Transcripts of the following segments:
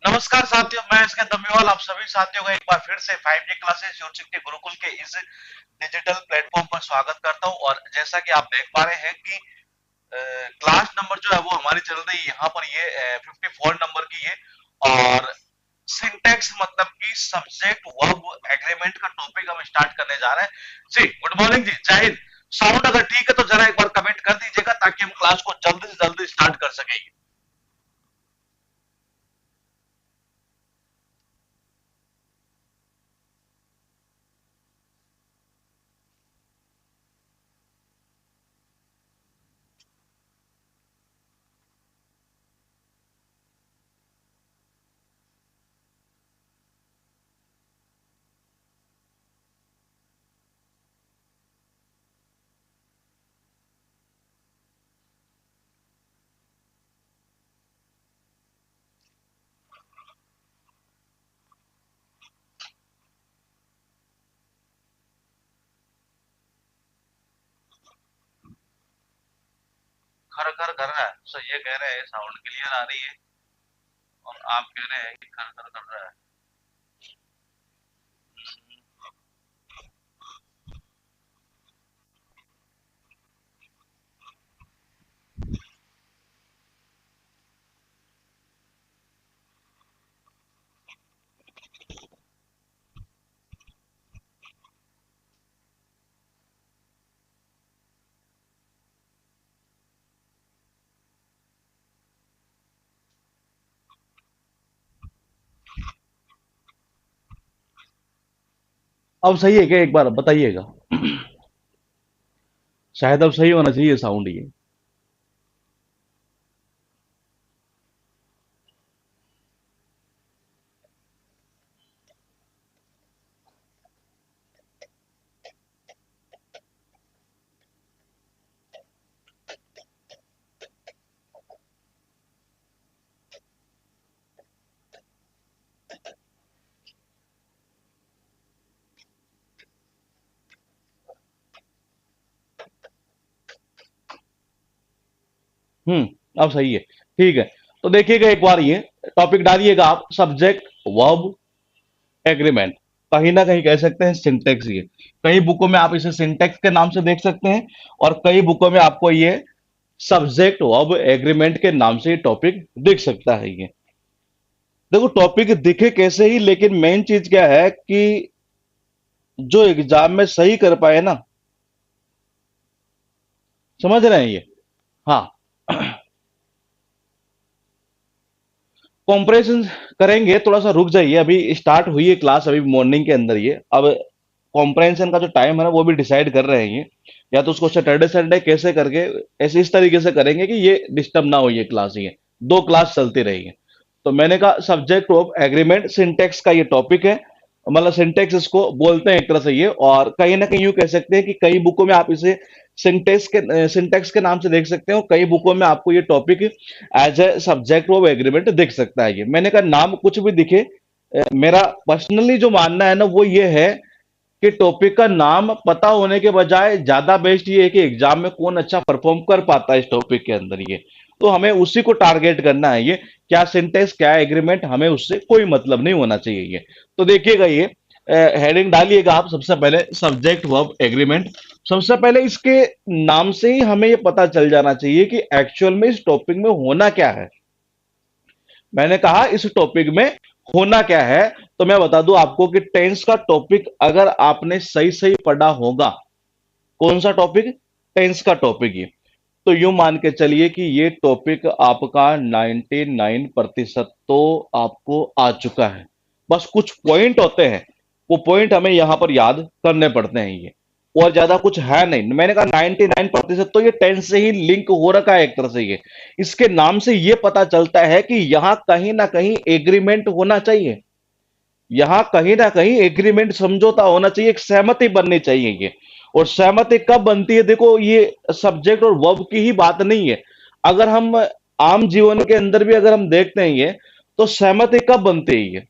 नमस्कार साथियों, मैं इसके दम्मेवाल आप सभी साथियों का एक बार फिर से 5G क्लासेस यूट्यूब गुरुकुल के इस डिजिटल प्लेटफॉर्म पर स्वागत करता हूं। और जैसा कि आप देख पा रहे हैं कि क्लास नंबर जो है वो हमारी चल रही है यहाँ पर, ये 54 नंबर की है। और सिंटैक्स मतलब कि सब्जेक्ट वर्ब एग्रीमेंट का टॉपिक हम स्टार्ट करने जा रहे हैं। जी गुड मॉर्निंग जी, जय हिंद। साउंड अगर ठीक है तो जरा एक बार कमेंट कर दीजिएगा ताकि हम क्लास को जल्दी से जल्दी स्टार्ट कर सकेंगे। खर खर कर रहा है, सर ये कह रहे हैं साउंड क्लियर आ रही है और आप कह रहे हैं कि खर खर कर रहा है। अब सही है क्या? एक बार बताइएगा। शायद अब सही होना चाहिए साउंड ये। अब सही है। ठीक है। तो देखिएगा एक बार ये टॉपिक डालिएगा आप, सब्जेक्ट वर्ब एग्रीमेंट। कहीं ना कहीं कह सकते हैं सिंटेक्स ये। कई बुकों में आप इसे सिंटेक्स के नाम से देख सकते हैं और कई बुकों में आपको ये सब्जेक्ट वर्ब एग्रीमेंट के नाम से ये टॉपिक दिख सकता है ये। देखो टॉपिक दिखे कैसे ही, लेकिन मेन चीज क्या है कि जो एग्जाम में सही कर पाए ना, समझ रहे हैं ये। हाँ। कॉम्प्रेशन करेंगे, थोड़ा सा रुक जाइए, अभी स्टार्ट हुई है क्लास, अभी मॉर्निंग के अंदर ये। अब कॉम्प्रेंशन का जो टाइम है ना वो भी डिसाइड कर रहे हैं ये। या तो उसको सैटरडे संडे कैसे करके ऐसे इस तरीके से करेंगे कि ये डिस्टर्ब ना हो ये क्लास, ये दो क्लास चलती रहेगी। तो मैंने कहा सब्जेक्ट ऑफ एग्रीमेंट सिंटेक्स का ये टॉपिक है। मतलब सिंटेक्स इसको बोलते हैं एक तरह से ये, और कहीं ना कहीं यूं कह सकते हैं कि कई बुकों में आप इसे सिंटेक्स के नाम से देख सकते हो, कई बुकों में आपको ये topic as a subject of agreement दिख सकता है ये। मैंने कहा नाम कुछ भी दिखे, मेरा पर्सनली जो मानना है ना वो ये है कि टॉपिक का नाम पता होने के बजाय ज्यादा बेस्ट ये है कि एग्जाम में कौन अच्छा परफॉर्म कर पाता है इस टॉपिक के अंदर ये। तो हमें उसी को टारगेट करना है ये। क्या सिंटेक्स क्या एग्रीमेंट, हमें उससे कोई मतलब नहीं होना चाहिए ये। तो देखिएगा ये हेडिंग डालिएगा आप, सबसे पहले सब्जेक्ट वर्ब एग्रीमेंट। सबसे पहले इसके नाम से ही हमें ये पता चल जाना चाहिए कि एक्चुअल में इस टॉपिक में होना क्या है। मैंने कहा इस टॉपिक में होना क्या है। तो मैं बता दूं आपको कि टेंस का टॉपिक अगर आपने सही सही पढ़ा होगा। कौन सा टॉपिक? टेंस का टॉपिक ये। तो यूं मान के चलिए कि ये टॉपिक आपका 99% तो आपको आ चुका है। बस कुछ पॉइंट होते हैं, वो पॉइंट हमें यहां पर याद करने पड़ते हैं ये। और ज्यादा कुछ है नहीं। मैंने कहा 99% तो ये टेंस से ही लिंक हो रखा है एक तरह से ये। इसके नाम से ये पता चलता है कि यहां कहीं ना कहीं एग्रीमेंट होना चाहिए। यहां कहीं ना कहीं एग्रीमेंट, समझौता होना चाहिए, एक सहमति बननी चाहिए ये। और सहमति कब बनती है? देखो ये सब्जेक्ट और वर्ब की ही बात नहीं है। अगर हम आम जीवन के अंदर भी अगर हम देखते हैं ये, तो सहमति कब बनती है ये?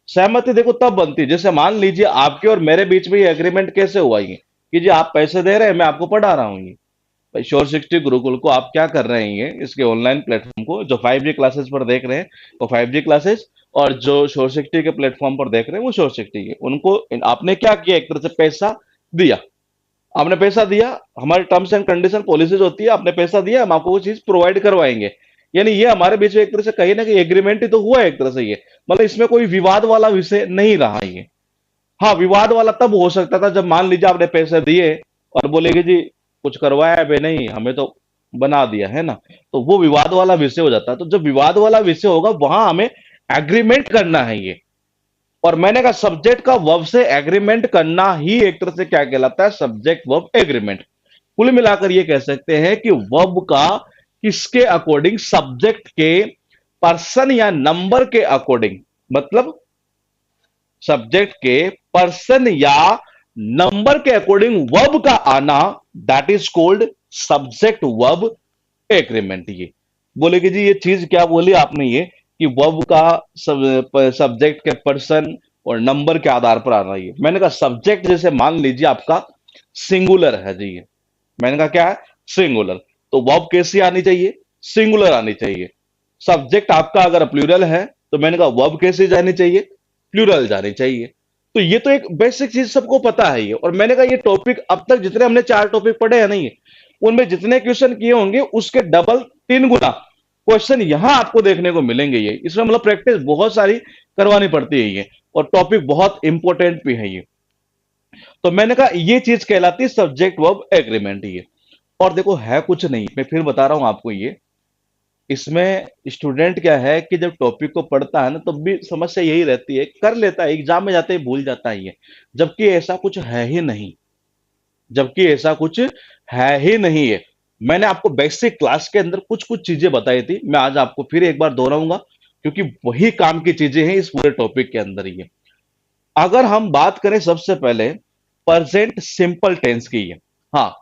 सहमति देखो तब बनती है, जैसे मान लीजिए आपके और मेरे बीच में ये एग्रीमेंट कैसे हुआ ये कि जी आप पैसे दे रहे हैं, मैं आपको पढ़ा रहा हूँ ये। भाई श्योर 60 गुरुकुल को आप क्या कर रहे हैं, ये इसके ऑनलाइन प्लेटफॉर्म को जो 5G क्लासेस पर देख रहे हैं, वो 5G क्लासेस। और जो सोशलिटी के प्लेटफॉर्म पर देख रहे हैं वो सोशलिटी है, उनको आपने क्या किया, एक तरह से पैसा दिया। आपने पैसा दिया, हमारे टर्म्स एंड कंडीशन पॉलिसीज होती है, आपने पैसा दिया, हम आपको वो चीज प्रोवाइड करवाएंगे। यानी ये हमारे बीच में एक तरह से कहीं ना कहीं एग्रीमेंट ही तो हुआ है एक तरह से ये, मतलब इसमें कोई विवाद वाला विषय नहीं रहा ये। हाँ, विवाद वाला तब हो सकता था जब मान लीजिए आपने पैसे दिए और बोले कि जी कुछ करवाया बे नहीं, हमें तो बना दिया है ना, तो वो विवाद वाला विषय हो जाता है। तो जब विवाद वाला विषय होगा वहां हमें एग्रीमेंट करना है ये। और मैंने कहा सब्जेक्ट का वर्ब से एग्रीमेंट करना ही एक तरह से क्या कहलाता है, सब्जेक्ट वर्ब एग्रीमेंट। कुल मिलाकर ये कह सकते हैं कि वर्ब का किसके अकॉर्डिंग, सब्जेक्ट के पर्सन या नंबर के अकॉर्डिंग, मतलब सब्जेक्ट के पर्सन या नंबर के अकॉर्डिंग वर्ब का आना, that is called subject verb agreement. ये बोले कि जी ये चीज क्या बोली आपने ये, कि वर्ब का सब्जेक्ट के पर्सन और नंबर के आधार पर आना। ये मैंने कहा सब्जेक्ट जैसे मान लीजिए आपका सिंगुलर है जी, ये मैंने कहा क्या है, सिंगुलर, तो वर्ब कैसी आनी चाहिए, सिंगुलर आनी चाहिए। सब्जेक्ट आपका अगर प्लूरल है तो मैंने कहा वर्ब कैसे जानी चाहिए, प्लूरल जानी चाहिए। तो ये तो एक बेसिक चीज सबको पता है ये। और मैंने कहा ये टॉपिक अब तक जितने हमने 4 टॉपिक पढ़े हैं नहीं, उनमें जितने क्वेश्चन किए होंगे उसके डबल 3 गुना क्वेश्चन यहां आपको देखने को मिलेंगे। ये इसमें मतलब प्रैक्टिस बहुत सारी करवानी पड़ती है ये, और टॉपिक बहुत इंपॉर्टेंट भी है ये। तो मैंने कहा ये चीज कहलाती है सब्जेक्ट वर्ब एग्रीमेंट ये। और देखो है कुछ नहीं, मैं फिर बता रहा हूं आपको ये, इसमें स्टूडेंट क्या है कि जब टॉपिक को पढ़ता है ना तब भी समस्या यही रहती है, कर लेता है, एग्जाम में जाते ही भूल जाता है ये, जबकि ऐसा कुछ है ही नहीं, जबकि ऐसा कुछ है ही नहीं है। मैंने आपको बेसिक क्लास के अंदर कुछ कुछ चीजें बताई थी, मैं आज आपको फिर एक बार दोहराऊंगा, क्योंकि वही काम की चीजें हैं इस पूरे टॉपिक के अंदर ये। अगर हम बात करें सबसे पहले प्रेजेंट सिंपल टेंस की है, हाँ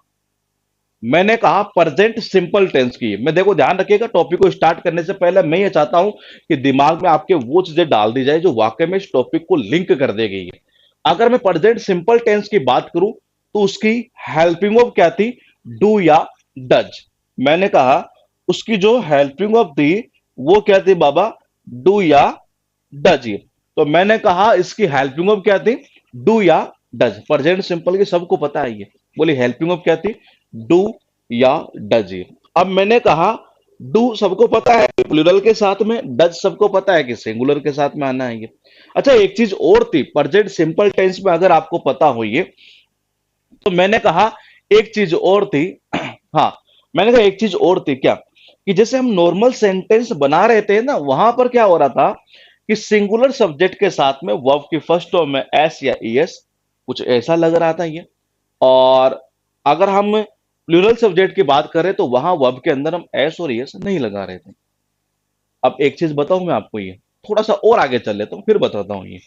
मैंने कहा प्रेजेंट सिंपल टेंस की है। मैं देखो ध्यान रखिएगा, टॉपिक को स्टार्ट करने से पहले मैं ये चाहता हूं कि दिमाग में आपके वो चीजें डाल दी जाए जो वाकई में इस टॉपिक को लिंक कर देगी ये। अगर मैं प्रेजेंट सिंपल टेंस की बात करूं तो उसकी हेल्पिंग वर्ब क्या थी, डू या डज। मैंने कहा उसकी जो हेल्पिंग वर्ब थी वो क्या थी बाबा, डू या डज। तो मैंने कहा इसकी हेल्पिंग वर्ब क्या थी, डू या डज। प्रेजेंट सिंपल की सबको पता है ये, बोली हेल्पिंग वर्ब क्या थी, डू या डज। अब मैंने कहा डू सबको पता है कि प्लूरल के साथ में, डज सबको पता है कि सिंगुलर के साथ में आना है ये। अच्छा एक चीज और थी प्रेजेंट सिंपल टेंस में, अगर आपको पता हो ये, तो मैंने कहा एक चीज और थी हाँ मैंने कहा एक चीज और थी क्या, कि जैसे हम नॉर्मल सेंटेंस बना रहे थे ना, वहां पर क्या हो रहा था कि सिंगुलर सब्जेक्ट के साथ में वर्ब की फर्स्ट फॉर्म में एस या ईएस, कुछ ऐसा लग रहा था ये। और अगर हम प्लूरल सब्जेक्ट की बात करें तो वहां वर्ब के अंदर हम एस और ईएस नहीं लगा रहे थे। अब एक चीज बताऊं मैं आपको ये, थोड़ा सा और आगे चल लेता हूं फिर बताता हूं ये।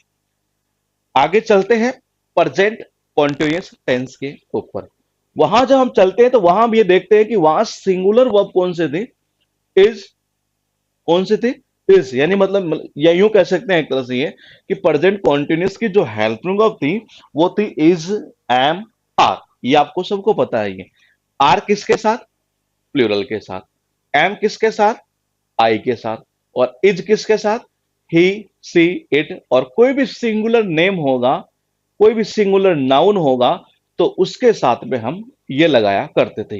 आगे चलते हैं प्रेजेंट कॉन्टिन्यूअस टेंस के ऊपर। वहां जब हम चलते हैं तो वहां भी ये देखते हैं कि वहां सिंगुलर वर्ब कौन से थे, इज, कौन से थे, इज। यानी मतलब या यूं कह सकते हैं एक तरह से ये कि प्रेजेंट कॉन्टिन्यूअस की जो हेल्पिंग वर्ब थी वो थी इज, एम, आर। ये आपको सबको पता है ये। आर किसके साथ, प्लूरल के साथ। एम किसके साथ, आई के साथ। और इज किसके साथ, ही, सी, इट। और कोई भी सिंगुलर नेम होगा, कोई भी सिंगुलर नाउन होगा तो उसके साथ में हम ये लगाया करते थे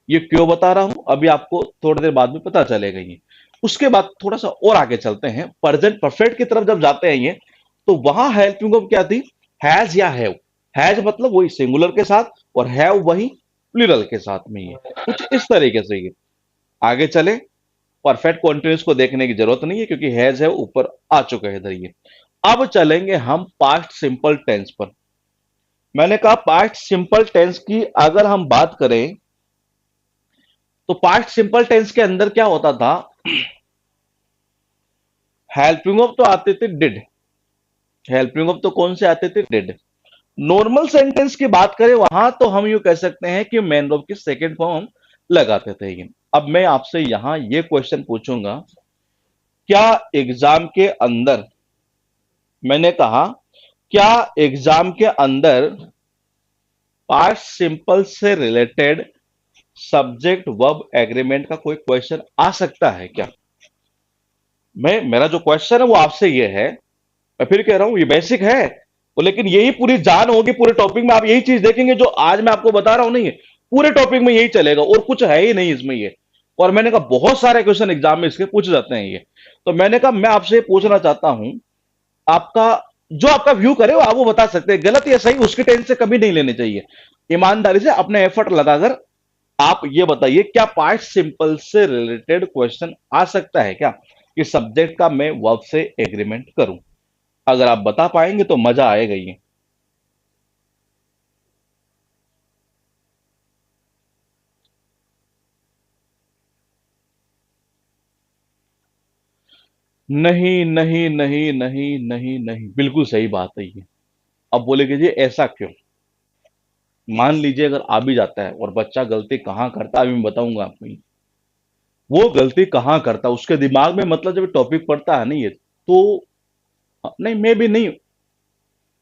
ये क्यों बता रहा हूं अभी आपको थोड़ी देर बाद में पता चलेगा ये। उसके बाद थोड़ा सा और आगे चलते हैं, प्रेजेंट परफेक्ट की तरफ जब जाते हैं ये, तो वहां हेल्पिंग वर्ब क्या थी, हैज या हैव। हैज मतलब वही सिंगुलर के साथ, और हैव वही प्लूरल के साथ में, ये कुछ इस तरीके से ये। आगे चले, परफेक्ट कॉन्टिन्यूस को देखने की जरूरत नहीं है क्योंकि हैज है ऊपर आ चुका है इधर ये। अब चलेंगे हम पास्ट सिंपल टेंस पर। मैंने कहा पास्ट सिंपल टेंस की अगर हम बात करें तो पास्ट सिंपल टेंस के अंदर क्या होता था, हेल्पिंग वर्ब तो आते थे डिड। हेल्पिंग वर्ब तो कौन से आते थे, डिड। नॉर्मल सेंटेंस की बात करें वहां तो हम यूं कह सकते हैं कि मेन वर्ब की सेकंड फॉर्म हम लगाते थे ये। अब मैं आपसे यहां ये क्वेश्चन पूछूंगा, क्या एग्जाम के अंदर, मैंने कहा क्या एग्जाम के अंदर पास्ट सिंपल से रिलेटेड सब्जेक्ट वर्ब एग्रीमेंट का कोई क्वेश्चन आ सकता है क्या। मैं मेरा जो क्वेश्चन है वो आपसे ये है, मैं फिर कह रहा हूं ये बेसिक है, तो लेकिन यही पूरी जान होगी पूरे टॉपिक में, आप यही चीज देखेंगे जो आज मैं आपको बता रहा हूं, नहीं है पूरे टॉपिक में यही चलेगा और कुछ है ही नहीं इसमें ये। और मैंने कहा बहुत सारे क्वेश्चन एग्जाम में इसके पूछ जाते हैं ये। तो मैंने कहा मैं आपसे ये पूछना चाहता हूं, आपका जो आपका व्यू करे वो आप वो बता सकते हैं, गलत या सही उसके टेंशन कभी नहीं लेने चाहिए। ईमानदारी से अपने एफर्ट लगाकर आप ये बताइए, क्या पास्ट सिंपल से रिलेटेड क्वेश्चन आ सकता है क्या कि सब्जेक्ट का मैं वर्ब से एग्रीमेंट करूं? अगर आप बता पाएंगे तो मजा आएगा ये। नहीं नहीं नहीं नहीं नहीं नहीं, बिल्कुल सही बात है ये। अब बोलेगे जी ऐसा क्यों? मान लीजिए अगर आ भी जाता है और बच्चा गलती कहां करता है, अभी मैं बताऊंगा आपको ये। वो गलती कहां करता है उसके दिमाग में, मतलब जब टॉपिक पढ़ता है नहीं है तो नहीं मैं भी नहीं,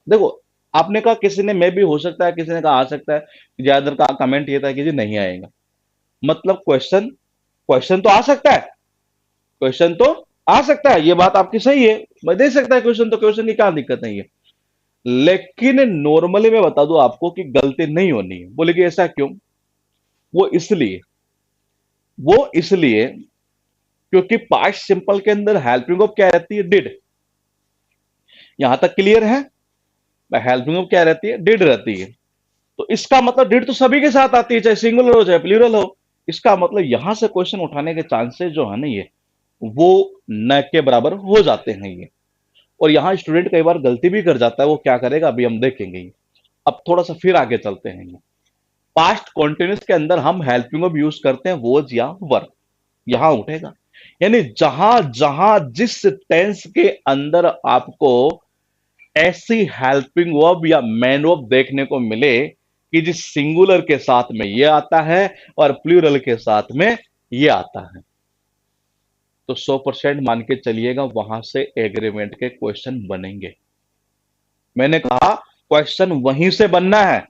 देखो आपने कहा किसी ने मैं भी हो सकता है, किसी ने कहा आ सकता है, ज्यादातर का कमेंट ये था कि जी नहीं आएगा। मतलब क्वेश्चन, क्वेश्चन तो आ सकता है, क्वेश्चन तो आ सकता है, ये बात आपकी सही है, मैं दे सकता है क्वेश्चन, तो क्वेश्चन की क्या दिक्कत नहीं है। लेकिन नॉर्मली मैं बता दूं आपको कि गलती नहीं होनी है। बोले कि ऐसा क्यों? वो इसलिए, वो इसलिए क्योंकि पास्ट सिंपल के अंदर हेल्पिंग ऑफ क्या रहती है? डिड। यहां तक क्लियर है? हेल्पिंग ऑफ क्या रहती है? डिड रहती है। तो इसका मतलब डिड तो सभी के साथ आती है, चाहे सिंगुलर हो चाहे प्लूरल हो। इसका मतलब यहां से क्वेश्चन उठाने के चांसेस जो है ना ये, वो न के बराबर हो जाते हैं ये। और यहां स्टूडेंट कई बार गलती भी कर जाता है, वो क्या करेगा अभी हम देखेंगे ये। अब थोड़ा सा फिर आगे चलते हैं ये। पास्ट कॉन्टिन्यूस के अंदर हम हेल्पिंग ऑफ यूज करते हैं वोज या वर्ब, यहां उठेगा। यानी जहां जहां जिस टेंस के अंदर आपको ऐसी हेल्पिंग वर्ब या मैन वर्ब देखने को मिले कि जिस सिंगुलर के साथ में ये आता है और प्लूरल के साथ में ये आता है, तो 100% मान के चलिएगा वहां से एग्रीमेंट के क्वेश्चन बनेंगे। मैंने कहा क्वेश्चन वहीं से बनना है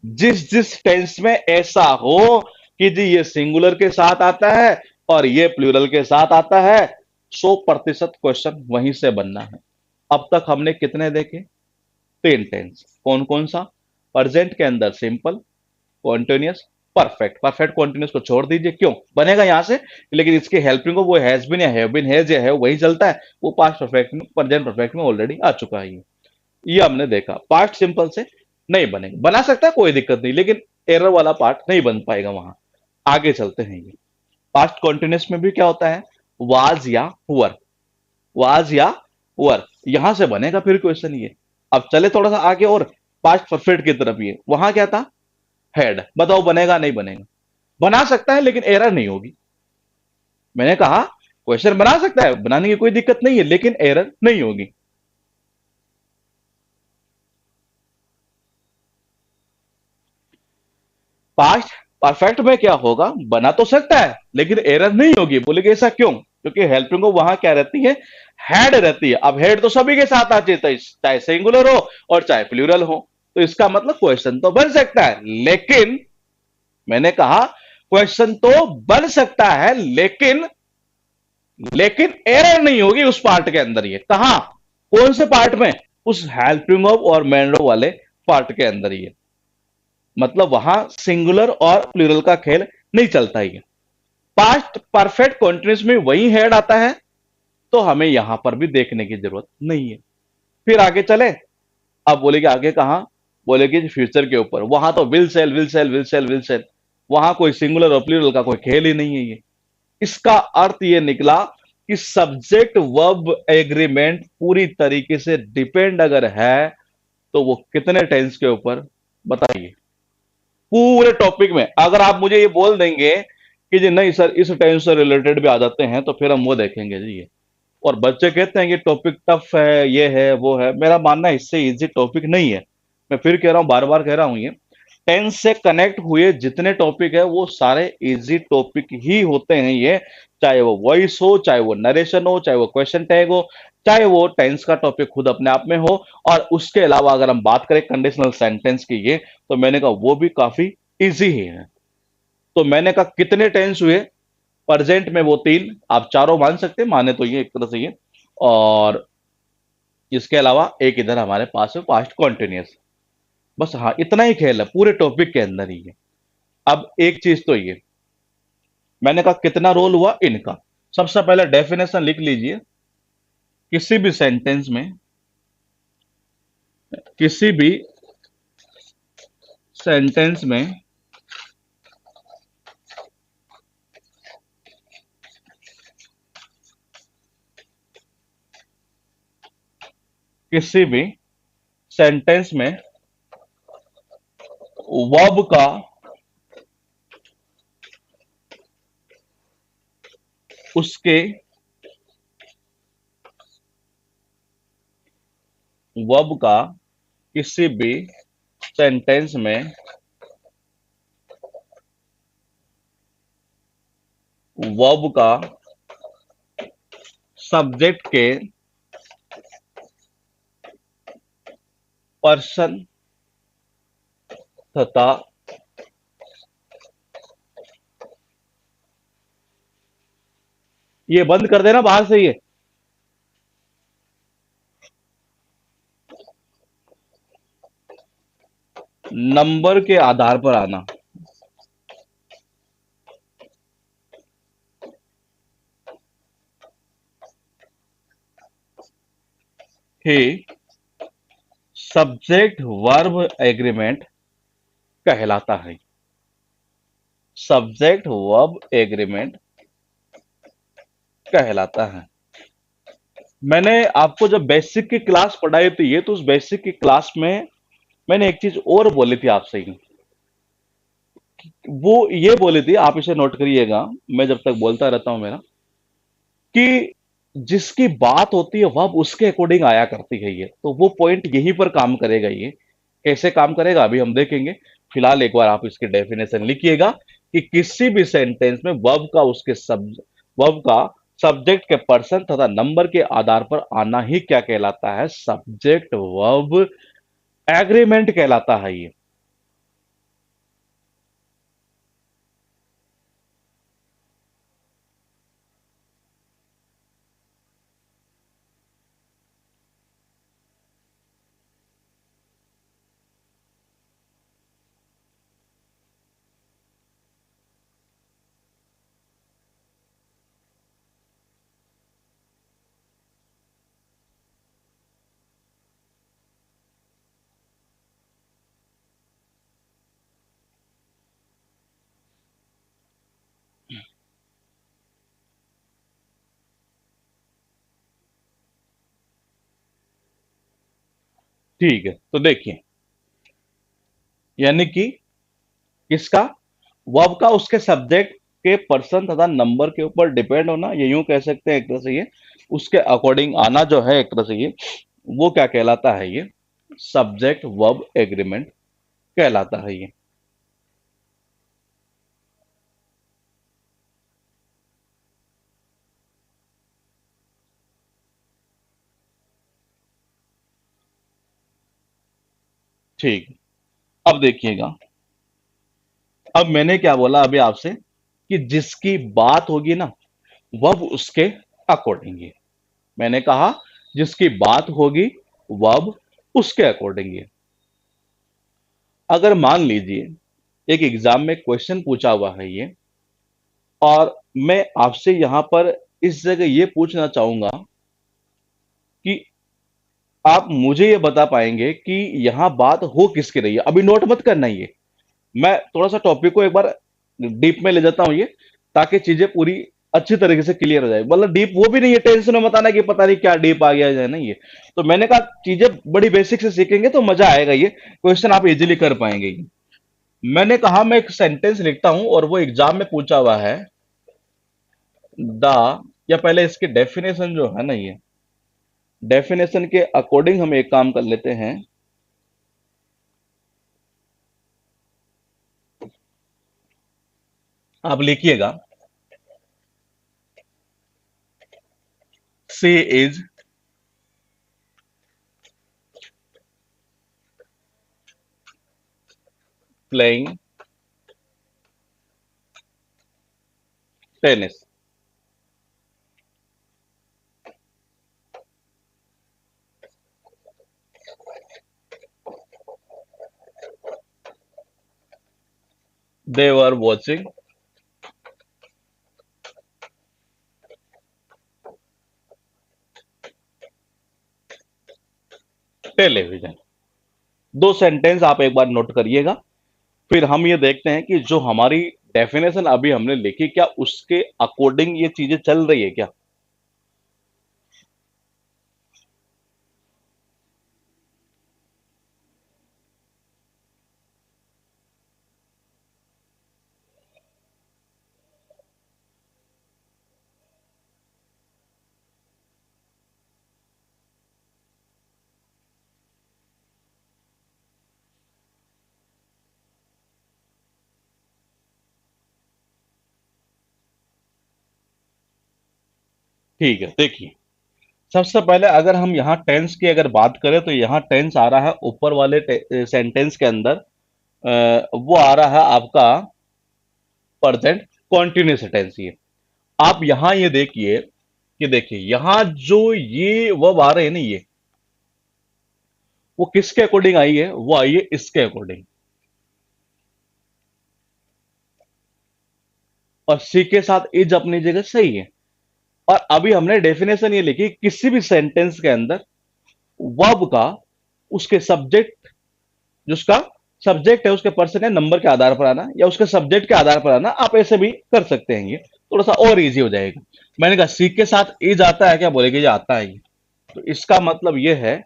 जिस जिस टेंस में ऐसा हो कि जी ये सिंगुलर के साथ आता है और ये प्लूरल के साथ आता है। 100% क्वेश्चन वहीं से बनना है। अब तक हमने कितने देखे? 3 टेंस। कौन कौन सा? प्रेजेंट के अंदर simple, continuous, perfect. Perfect continuous को छोड़ दीजिए, क्यों बनेगा यहां से, लेकिन इसके हेल्पिंग को वो हैज बीन या हैव बीन, हैज या है वही चलता है, वो पास्ट परफेक्ट में, प्रेजेंट परफेक्ट में ऑलरेडी आ चुका है ये हमने देखा। पास्ट सिंपल से नहीं बनेगा, बना सकता है कोई दिक्कत नहीं, लेकिन एरर वाला पार्ट नहीं बन पाएगा वहां। आगे चलते हैं ये। पास्ट कॉन्टिन्यूस में भी क्या होता है? वाज या वर, वाज या वर, यहां से बनेगा फिर क्वेश्चन ये। अब चले थोड़ा सा आगे और पास्ट परफेक्ट की तरफ, ये वहां क्या था? हेड। बताओ बनेगा नहीं बनेगा? बना सकता है लेकिन एरर नहीं होगी। मैंने कहा क्वेश्चन बना सकता है, बनाने की कोई दिक्कत नहीं है, लेकिन एरर नहीं होगी। पास्ट परफेक्ट में क्या होगा? बना तो सकता है लेकिन एरर नहीं होगी। बोलेगे ऐसा क्यों? क्योंकि हेल्पिंग को वहां क्या रहती है? हेड रहती है। अब हेड तो सभी के साथ आती है, चाहे सिंगुलर हो और चाहे प्लूरल हो, तो इसका मतलब क्वेश्चन तो बन सकता है, लेकिन मैंने कहा क्वेश्चन तो बन सकता है लेकिन, लेकिन एरर नहीं होगी उस पार्ट के अंदर। ये कहां? कौन से पार्ट में? उस हेल्पिंग ऑफ और मैन ऑफ वाले पार्ट के अंदर ये। मतलब वहां सिंगुलर और प्लूरल का खेल नहीं चलता ही। पास्ट परफेक्ट कॉन्टिन्यूस में वही हेड आता है, तो हमें यहां पर भी देखने की जरूरत नहीं है। फिर आगे चले। अब बोलेगे आगे कहां? बोलेगे फ्यूचर के ऊपर। वहां तो will sell will sell will sell will sell, वहां कोई सिंगुलर और प्लूरल का कोई खेल ही नहीं है ये। इसका अर्थ ये निकला कि सब्जेक्ट वर्ब एग्रीमेंट पूरी तरीके से डिपेंड अगर है तो वो कितने टेंस के ऊपर? बताइए। पूरे टॉपिक में अगर आप मुझे ये बोल देंगे कि जी नहीं सर इस टेंस से रिलेटेड भी आ जाते हैं, तो फिर हम वो देखेंगे जी ये। और बच्चे कहते हैं कि टॉपिक टफ है, ये है वो है, मेरा मानना है इससे इजी टॉपिक नहीं है। मैं फिर कह रहा हूं, बार बार कह रहा हूं, ये टेंस से कनेक्ट हुए जितने टॉपिक है वो सारे इजी टॉपिक ही होते हैं ये। चाहे वो वॉइस हो, चाहे वो नरेशन हो, चाहे वो क्वेश्चन टैग हो, चाहे वो टेंस का टॉपिक खुद अपने आप में हो। और उसके अलावा अगर हम बात करें कंडीशनल सेंटेंस की ये, तो मैंने कहा वो भी काफी इजी ही है। तो मैंने कहा कितने टेंस हुए? प्रेजेंट में वो तीन, आप चारों मान सकते हैं, माने तो ये एक तरह से ये। और इसके अलावा एक इधर हमारे पास है पास्ट कॉन्टिन्यूस। बस हाँ, इतना ही खेल है पूरे टॉपिक के अंदर ही है। अब एक चीज तो ये, मैंने कहा कितना रोल हुआ इनका। सबसे पहले डेफिनेशन लिख लीजिए। किसी भी सेंटेंस में, किसी भी सेंटेंस में किसी भी सेंटेंस में वर्ब का उसके वर्ब का किसी भी सेंटेंस में वर्ब का सब्जेक्ट के पर्सन तथा ये बंद कर देना बाहर से ये, नंबर के आधार पर आना। ही सब्जेक्ट वर्ब एग्रीमेंट कहलाता है। सब्जेक्ट वर्ब एग्रीमेंट कहलाता है। मैंने आपको जब बेसिक की क्लास पढ़ाई थी ये, तो उस बेसिक की क्लास में मैंने एक चीज और बोली थी आपसे ही। वो ये बोली थी, आप इसे नोट करिएगा, मैं जब तक बोलता रहता हूं मेरा, कि जिसकी बात होती है वह उसके अकॉर्डिंग आया करती है ये। तो वो पॉइंट यहीं पर काम करेगा ये। कैसे काम करेगा अभी हम देखेंगे। फिलहाल एक बार आप इसकी डेफिनेशन लिखिएगा कि किसी भी सेंटेंस में वर्ब का सब्जेक्ट के पर्सन तथा नंबर के आधार पर आना ही क्या कहलाता है, सब्जेक्ट वर्ब एग्रीमेंट कहलाता है ये। ठीक है, तो देखिए, यानी कि किसका, वर्ब का उसके सब्जेक्ट के पर्सन तथा नंबर के ऊपर डिपेंड होना, ये यूं कह सकते हैं एक तरह से ये, उसके अकॉर्डिंग आना जो है एक तरह से ये, वो क्या कहलाता है ये, सब्जेक्ट वर्ब एग्रीमेंट कहलाता है ये। ठीक, अब देखिएगा, अब मैंने क्या बोला अभी आपसे, कि जिसकी बात होगी ना वर्ब उसके अकॉर्डिंग है। मैंने कहा जिसकी बात होगी वर्ब उसके अकॉर्डिंग है। अगर मान लीजिए एक एग्जाम में क्वेश्चन पूछा हुआ है ये, और मैं आपसे यहां पर इस जगह ये पूछना चाहूंगा कि आप मुझे ये बता पाएंगे कि यहां बात हो किसकी रही है। अभी नोट मत करना ये, मैं थोड़ा सा टॉपिक को एक बार डीप में ले जाता हूं ये, ताकि चीजें पूरी अच्छी तरीके से क्लियर हो जाए। मतलब डीप वो भी नहीं है, टेंशन में मत आना कि पता नहीं क्या डीप आ गया है नहीं ये। तो मैंने कहा चीजें बड़ी बेसिक से सीखेंगे तो मजा आएगा, ये क्वेश्चन आप इजीली कर पाएंगे ये। मैंने कहा मैं एक सेंटेंस लिखता हूं और वो एग्जाम में पूछा हुआ है द, या पहले इसकी डेफिनेशन जो है ना ये, डेफिनेशन के अकॉर्डिंग हम एक काम कर लेते हैं। आप लिखिएगा, she is playing tennis. They were watching television. दो सेंटेंस आप एक बार नोट करिएगा, फिर हम ये देखते हैं कि जो हमारी डेफिनेशन अभी हमने लिखी, क्या उसके अकॉर्डिंग ये चीजें चल रही है क्या। ठीक है, देखिए, सबसे पहले अगर हम यहाँ टेंस की अगर बात करें तो यहाँ टेंस आ रहा है ऊपर वाले सेंटेंस के अंदर। वो आ रहा है आपका प्रेजेंट कॉन्टिन्यूस टेंस। ये आप यहां ये देखिए कि देखिए यहां जो ये वर्ब आ रहे हैं ना, ये वो किसके अकॉर्डिंग आई है, वो आई है इसके अकॉर्डिंग। और सी के साथ इज अपनी जगह सही है। और अभी हमने डेफिनेशन ये लिखी, किसी भी सेंटेंस के अंदर वर्ब का उसके सब्जेक्ट, जिसका सब्जेक्ट है उसके पर्सन या नंबर के आधार पर आना, या उसके सब्जेक्ट के आधार पर आना, आप ऐसे भी कर सकते हैं। ये थोड़ा सा और इजी हो जाएगा। मैंने कहा सी के साथ इज आता है क्या, बोलेगे ये आता है। तो इसका मतलब ये है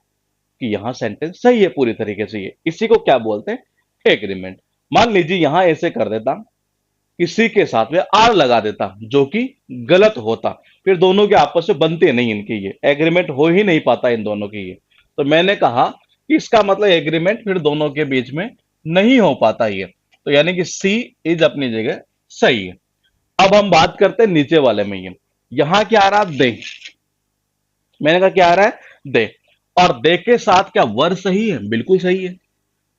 कि यहां सेंटेंस सही है पूरी तरीके से। ये इसी को क्या बोलते हैं, एग्रीमेंट। मान लीजिए यहां ऐसे कर देता, किसी के साथ में आर लगा देता, जो कि गलत होता, फिर दोनों के आपस में बनते नहीं, इनके ये एग्रीमेंट हो ही नहीं पाता इन दोनों की ये। तो मैंने कहा कि इसका मतलब एग्रीमेंट फिर दोनों के बीच में नहीं हो पाता ये। तो यानी कि सी इज अपनी जगह सही है। अब हम बात करते हैं नीचे वाले में। ये यहां क्या आ रहा, दे। मैंने कहा क्या आ रहा है, दे। और दे के साथ क्या वर सही है, बिल्कुल सही है।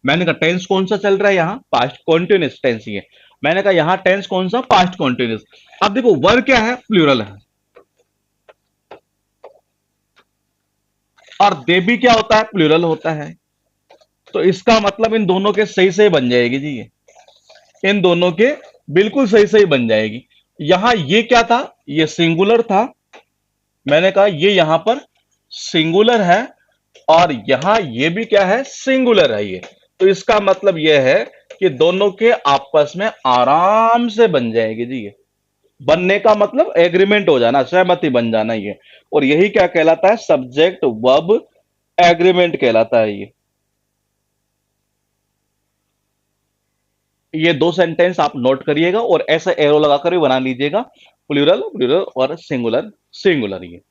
मैंने कहा टेंस कौन सा चल रहा है, यहां पास्ट कॉन्टिन्यूस टेंस ही है। मैंने कहा यहां टेंस कौन सा, पास्ट कॉन्टिन्यूस। अब देखो वर क्या है, प्लूरल है। और दे भी क्या होता है, प्लूरल होता है। तो इसका मतलब इन दोनों के सही सही बन जाएगी जी ये। इन दोनों के बिल्कुल सही सही बन जाएगी। यहां ये क्या था, ये सिंगुलर था। मैंने कहा ये यहां पर सिंगुलर है, और यहां ये भी क्या है, सिंगुलर है ये। तो इसका मतलब यह है कि दोनों के आपस में आराम से बन जाएगी जी ये। बनने का मतलब एग्रीमेंट हो जाना, सहमति बन जाना ये। और यही क्या कहलाता है, सब्जेक्ट वर्ब एग्रीमेंट कहलाता है ये। ये दो सेंटेंस आप नोट करिएगा और ऐसा एरो लगाकर भी बना लीजिएगा, प्लूरल प्लूरल और सिंगुलर सिंगुलर ये।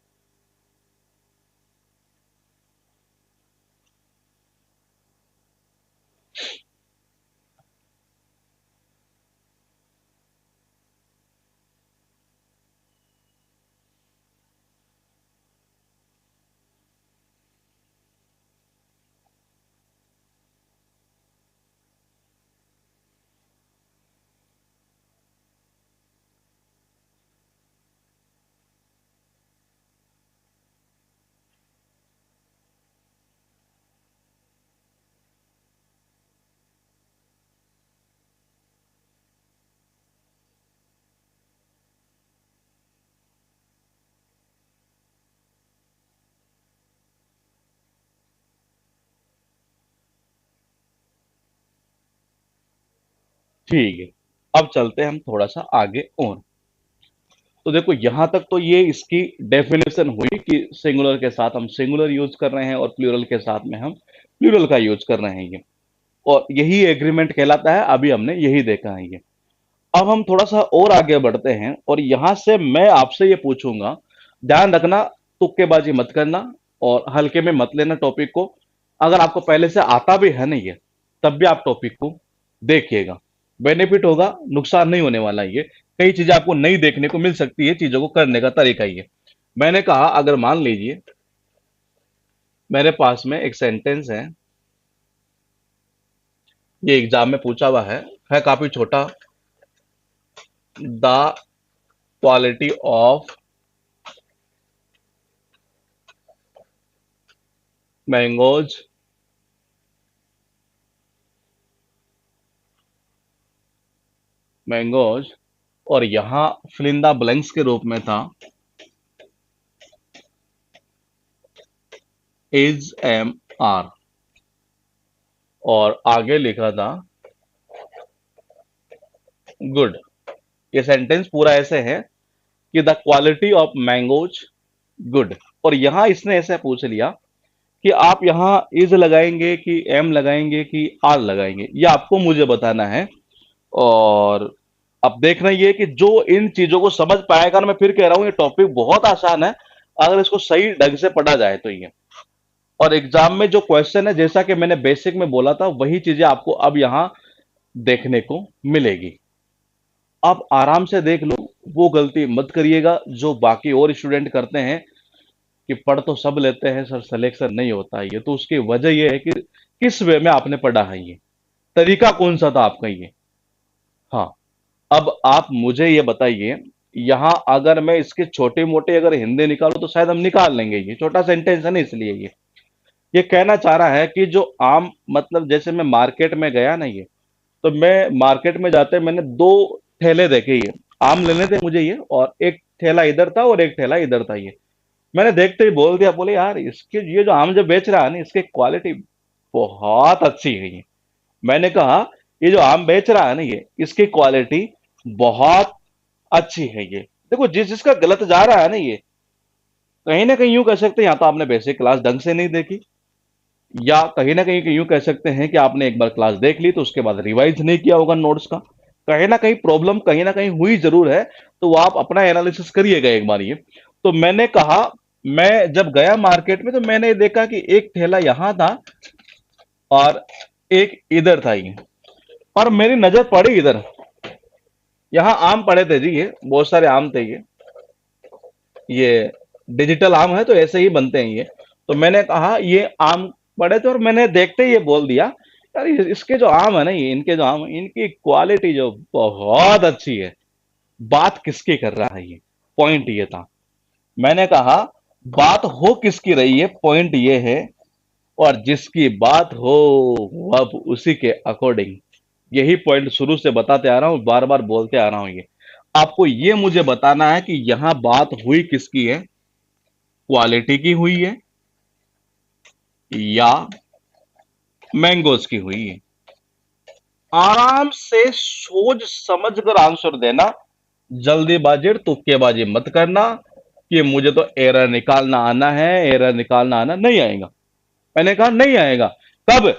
ठीक है, अब चलते हैं हम थोड़ा सा आगे और। तो देखो यहां तक तो ये इसकी डेफिनेशन हुई कि सिंगुलर के साथ हम सिंगुलर यूज कर रहे हैं और प्लूरल के साथ में हम प्लूरल का यूज कर रहे हैं ये। और यही एग्रीमेंट कहलाता है, अभी हमने यही देखा है ये। अब हम थोड़ा सा और आगे बढ़ते हैं, और यहां से मैं आपसे ये पूछूंगा, ध्यान रखना, तुक्केबाजी मत करना और हल्के में मत लेना टॉपिक को। अगर आपको पहले से आता भी है नहीं है, तब भी आप टॉपिक को देखिएगा। बेनिफिट होगा, नुकसान नहीं होने वाला ये। कई चीजें आपको नई देखने को मिल सकती है, चीजों को करने का तरीका ये। मैंने कहा अगर मान लीजिए मेरे पास में एक सेंटेंस ये एग्जाम में पूछा हुआ है काफी छोटा। The quality of mangoes mangoes और यहां फिल इन द ब्लैंक्स के रूप में था इज एम आर, और आगे लिखा था गुड। ये सेंटेंस पूरा ऐसे है कि the quality of mangoes good, और यहां इसने ऐसे पूछ लिया कि आप यहां इज लगाएंगे कि एम लगाएंगे कि आर लगाएंगे, ये आपको मुझे बताना है। और अब देखना ये कि जो इन चीजों को समझ पाएगा ना, मैं फिर कह रहा हूं ये टॉपिक बहुत आसान है अगर इसको सही ढंग से पढ़ा जाए तो। ये और एग्जाम में जो क्वेश्चन है, जैसा कि मैंने बेसिक में बोला था, वही चीजें आपको अब यहां देखने को मिलेगी। आप आराम से देख लो, वो गलती मत करिएगा जो बाकी और स्टूडेंट करते हैं कि पढ़ तो सब लेते हैं सर, सिलेक्शन नहीं होता है। ये तो उसकी वजह ये है कि किस वे में आपने पढ़ा है, ये तरीका कौन सा था आपका ये। हाँ, अब आप मुझे ये बताइए, यहां अगर मैं इसके छोटे मोटे अगर हिंदी निकालूं तो शायद हम निकाल लेंगे। ये छोटा सेंटेंस है ना, इसलिए ये कहना चाह रहा है कि जो आम, मतलब जैसे मैं मार्केट में गया ना, ये तो मैं मार्केट में जाते मैंने दो ठेले देखे, ये आम लेने थे मुझे ये, और एक ठेला इधर था और एक ठेला इधर था। ये मैंने देखते ही बोल दिया, बोले यार इसके ये जो आम जो बेच रहा है ना, इसकी क्वालिटी बहुत अच्छी है। ये मैंने कहा ये जो आम बेच रहा है ना, ये इसकी क्वालिटी बहुत अच्छी है। ये देखो, जिस जिसका गलत जा रहा है ना, ये कहीं ना कहीं यूं कह सकते हैं या तो आपने बेसिक क्लास ढंग से नहीं देखी, या कहीं ना कहीं यूं कह सकते हैं कि आपने एक बार क्लास देख ली तो उसके बाद रिवाइज नहीं किया होगा नोट्स का। कहीं ना कहीं प्रॉब्लम कहीं ना कहीं हुई जरूर है, तो वो आप अपना एनालिसिस करिएगा एक बार ये। तो मैंने कहा, मैं जब गया मार्केट में तो मैंने देखा कि एक ठेला यहां था और एक इधर था ये, और मेरी नजर पड़ी इधर, यहाँ आम पड़े थे जी, ये बहुत सारे आम थे। ये डिजिटल आम है तो ऐसे ही बनते हैं ये। तो मैंने कहा ये आम पड़े थे और मैंने देखते ही ये बोल दिया, यार इसके जो आम है ना, ये इनके जो आम, इनकी क्वालिटी जो बहुत अच्छी है। बात किसकी कर रहा है ये, पॉइंट ये था। मैंने कहा बात हो किसकी रही है, पॉइंट ये है, और जिसकी बात हो अब उसी के अकॉर्डिंग, यही पॉइंट शुरू से बताते आ रहा हूं, बार बार बोलते आ रहा हूं। ये आपको ये मुझे बताना है कि यहां बात हुई किसकी है, क्वालिटी की हुई है या मैंगोज की हुई है। आराम से सोच समझ कर आंसर देना, जल्दीबाजी और तुक्केबाजी मत करना कि मुझे तो एरर निकालना आना है, एरर निकालना आना नहीं आएगा। मैंने कहा नहीं आएगा कब,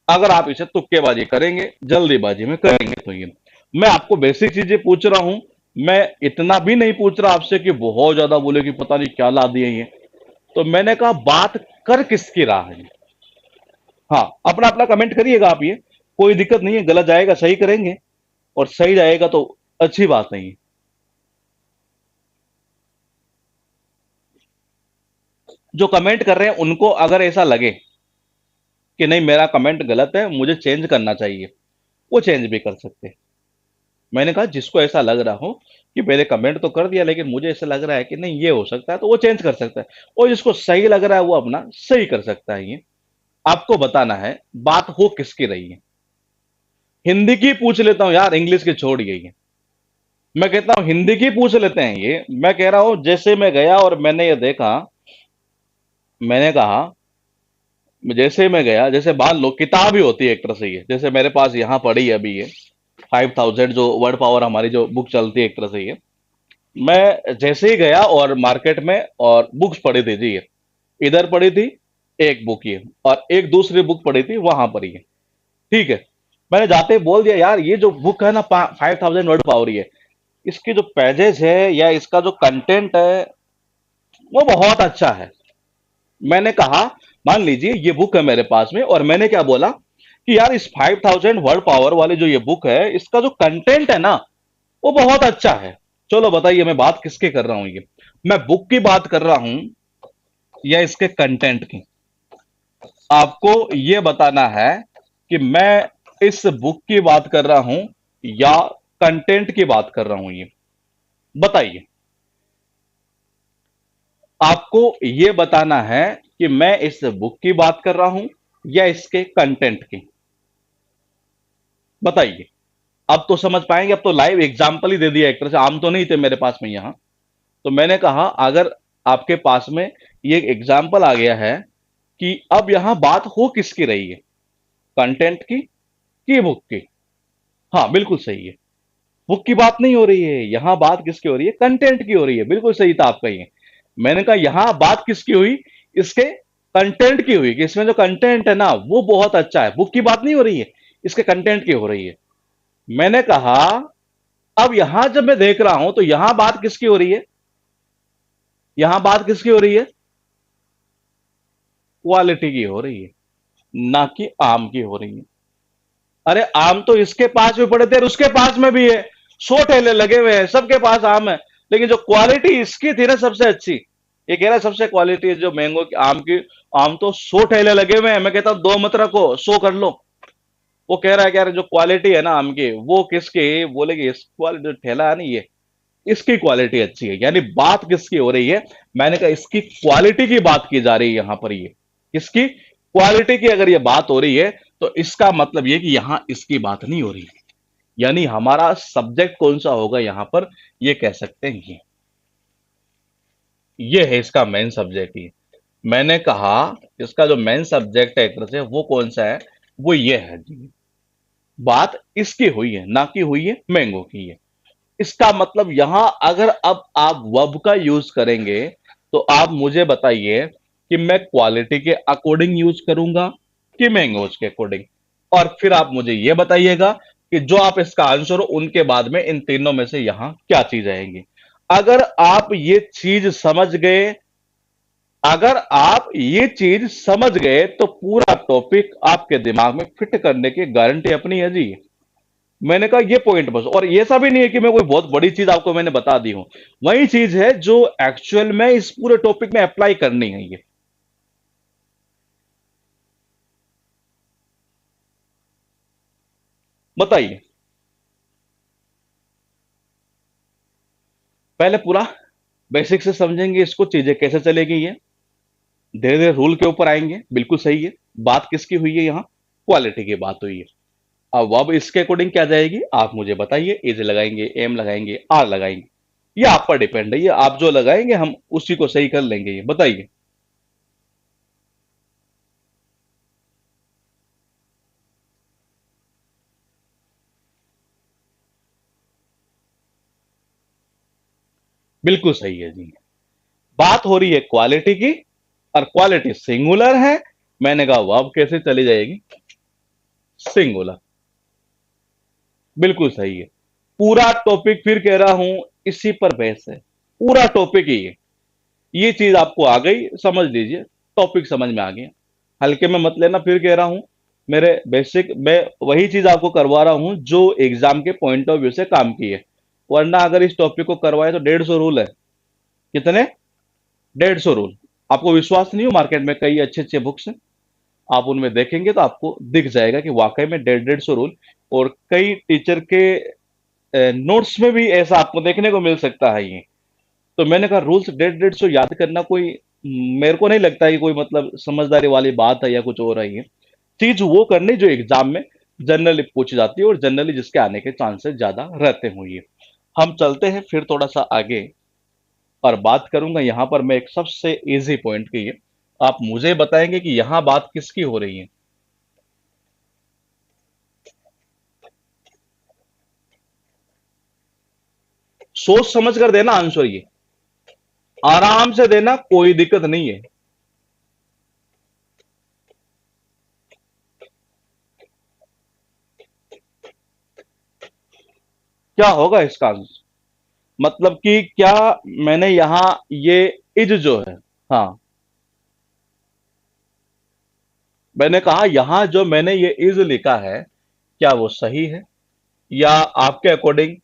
अगर आप इसे तुक्केबाजी करेंगे, जल्दीबाजी में करेंगे तो। ये मैं आपको बेसिक चीजें पूछ रहा हूं, मैं इतना भी नहीं पूछ रहा आपसे कि बहुत ज्यादा बोले कि पता नहीं क्या ला दिए ये। तो मैंने कहा बात कर किसकी रहा है। हाँ, अपना अपना कमेंट करिएगा आप, ये कोई दिक्कत नहीं है, गलत जाएगा सही करेंगे, और सही जाएगा तो अच्छी बात नहीं है। जो कमेंट कर रहे हैं उनको अगर ऐसा लगे कि नहीं मेरा कमेंट गलत है, मुझे चेंज करना चाहिए, वो चेंज भी कर सकते हैं। मैंने कहा जिसको ऐसा लग रहा हो कि मेरे कमेंट तो कर दिया लेकिन मुझे ऐसा लग रहा है कि नहीं ये हो सकता है, तो वो चेंज कर सकता है, और जिसको सही लग रहा है वो अपना सही कर सकता है। ये आपको बताना है बात हो किसकी रही है। हिंदी की पूछ लेता हूं यार, इंग्लिश की छोड़िए ये। मैं कहता हूं हिंदी की पूछ लेते हैं ये। मैं कह रहा हूं जैसे मैं गया और मैंने ये देखा, मैंने कहा जैसे मैं गया, जैसे मान लो किताब ही होती है एक तरह से ये, जैसे मेरे पास यहां पड़ी है अभी ये 5000 जो वर्ड पावर हमारी जो बुक चलती है एक तरह से ये। मैं जैसे ही गया और मार्केट में, और बुक्स पड़ी थी जी, ये इधर पड़ी थी एक बुक ये, और एक दूसरी बुक पड़ी थी वहां पर ये। ठीक है, मैंने जाते ही बोल दिया यार ये जो बुक है ना 5000 वर्ड पावर, ये इसकी जो पेजेस है या इसका जो कंटेंट है वो बहुत अच्छा है। मैंने कहा मान लीजिए ये बुक है मेरे पास में, और मैंने क्या बोला कि यार इस 5000 वर्ड पावर वाली जो ये बुक है, इसका जो कंटेंट है ना वो बहुत अच्छा है। चलो बताइए मैं बात किसकी कर रहा हूं, ये मैं बुक की बात कर रहा हूं या इसके कंटेंट की। आपको ये बताना है कि मैं इस बुक की बात कर रहा हूं या कंटेंट की बात कर रहा हूं। ये बताइए, आपको यह बताना है कि मैं इस बुक की बात कर रहा हूं या इसके कंटेंट की। बताइए, अब तो समझ पाएंगे। अब तो लाइव एग्जाम्पल ही दे दिया एक तरह से, आम तो नहीं थे मेरे पास में यहां। तो मैंने कहा अगर आपके पास में ये एग्जाम्पल आ गया है कि अब यहां बात हो किसकी रही है, कंटेंट की कि बुक की। हाँ, बिल्कुल सही है, बुक की बात नहीं हो रही है, यहां बात किसकी हो रही है, कंटेंट की हो रही है। बिल्कुल सही था आपका ये। मैंने कहा यहां बात किसकी हुई, इसके कंटेंट की हुई, कि इसमें जो कंटेंट है ना वो बहुत अच्छा है, बुक की बात नहीं हो रही है, इसके कंटेंट की हो रही है। मैंने कहा अब यहां जब मैं देख रहा हूं तो यहां बात किसकी हो रही है, यहां बात किसकी हो रही है, क्वालिटी की हो रही है, ना कि आम की हो रही है। अरे आम तो इसके पास भी पड़े थे और उसके पास में भी है, 100 ठेले लगे हुए हैं, सबके पास आम है। लेकिन जो क्वालिटी इसकी थी ना सबसे अच्छी, ये कह रहा है सबसे क्वालिटी जो मैंगो की आम की, आम तो 100 ठेले लगे हुए हैं, मैं कहता हूं दो मत रखो, 100 कर लो। वो कह रहा है कि यार जो क्वालिटी है ना आम की वो किसकी, बोलेगी इस क्वालिटी जो ठेला है ना ये, इसकी क्वालिटी अच्छी है। यानी बात किसकी हो रही है, मैंने कहा इसकी क्वालिटी की बात की जा रही है यहां पर। ये किसकी क्वालिटी की अगर ये बात हो रही है तो इसका मतलब ये कि यहां इसकी बात नहीं हो रही है। यानी हमारा सब्जेक्ट कौन सा होगा यहां पर, ये कह सकते हैं ये है इसका मेन सब्जेक्ट। ही मैंने कहा इसका जो मेन सब्जेक्ट है एक तरह से वो कौन सा है, वो ये है जी, बात इसकी हुई है ना कि हुई है मैंगो की है। इसका मतलब यहां अगर अब आप वर्ब का यूज करेंगे तो आप मुझे बताइए कि मैं क्वालिटी के अकॉर्डिंग यूज करूंगा कि मैंगोज के अकॉर्डिंग। और फिर आप मुझे यह बताइएगा कि जो आप इसका आंसर हो उनके बाद में इन तीनों में से यहां क्या चीज आएंगी। अगर आप ये चीज समझ गए, अगर आप ये चीज समझ गए तो पूरा टॉपिक आपके दिमाग में फिट करने की गारंटी अपनी है जी। मैंने कहा ये पॉइंट बस, और ये ऐसा भी नहीं है कि मैं कोई बहुत बड़ी चीज आपको मैंने बता दी हूं, वही चीज है जो एक्चुअल में इस पूरे टॉपिक में अप्लाई करनी है ये। बताइए, पहले पूरा बेसिक से समझेंगे इसको, चीजें कैसे चलेगी ये, धीरे धीरे रूल के ऊपर आएंगे। बिल्कुल सही है, बात किसकी हुई है यहां, क्वालिटी की बात हुई है। अब इसके अकॉर्डिंग क्या जाएगी आप मुझे बताइए, इज लगाएंगे, एम लगाएंगे, आर लगाएंगे, ये आप पर डिपेंड है, ये आप जो लगाएंगे हम उसी को सही कर लेंगे। ये बताइए। बिल्कुल सही है जी, बात हो रही है क्वालिटी की और क्वालिटी सिंगुलर है। मैंने कहा वर्ब कैसे चली जाएगी, सिंगुलर। बिल्कुल सही है, पूरा टॉपिक फिर कह रहा हूं इसी पर बहस है, पूरा टॉपिक ही है। ये चीज आपको आ गई, समझ लीजिए, टॉपिक समझ में आ गया, हल्के में मत लेना। फिर कह रहा हूं मेरे बेसिक, मैं वही चीज आपको करवा रहा हूं जो एग्जाम के पॉइंट ऑफ व्यू से काम की है। वरना अगर इस टॉपिक को करवाए तो 150 रूल है। कितने, 150 रूल। आपको विश्वास नहीं हो, मार्केट में कई अच्छे अच्छे बुक्स हैं, आप उनमें देखेंगे तो आपको दिख जाएगा कि वाकई में 150 रूल। और कई टीचर के नोट्स में भी ऐसा आपको देखने को मिल सकता है ये। तो मैंने कहा रूल्स 150 याद करना कोई, मेरे को नहीं लगता कि कोई मतलब समझदारी वाली बात है या कुछ हो रही है। चीज वो करनी जो एग्जाम में जनरली पूछी जाती है और जनरली जिसके आने के चांसेस ज्यादा रहते हुए। हम चलते हैं फिर थोड़ा सा आगे और बात करूंगा यहां पर मैं एक सबसे इजी पॉइंट की है। आप मुझे बताएंगे कि यहां बात किसकी हो रही है। सोच समझ कर देना आंसर, ये आराम से देना, कोई दिक्कत नहीं है। क्या होगा इसका आंसर, मतलब कि क्या मैंने यहां ये इज जो है, हाँ, मैंने कहा यहां जो मैंने ये इज लिखा है क्या वो सही है, या आपके अकॉर्डिंग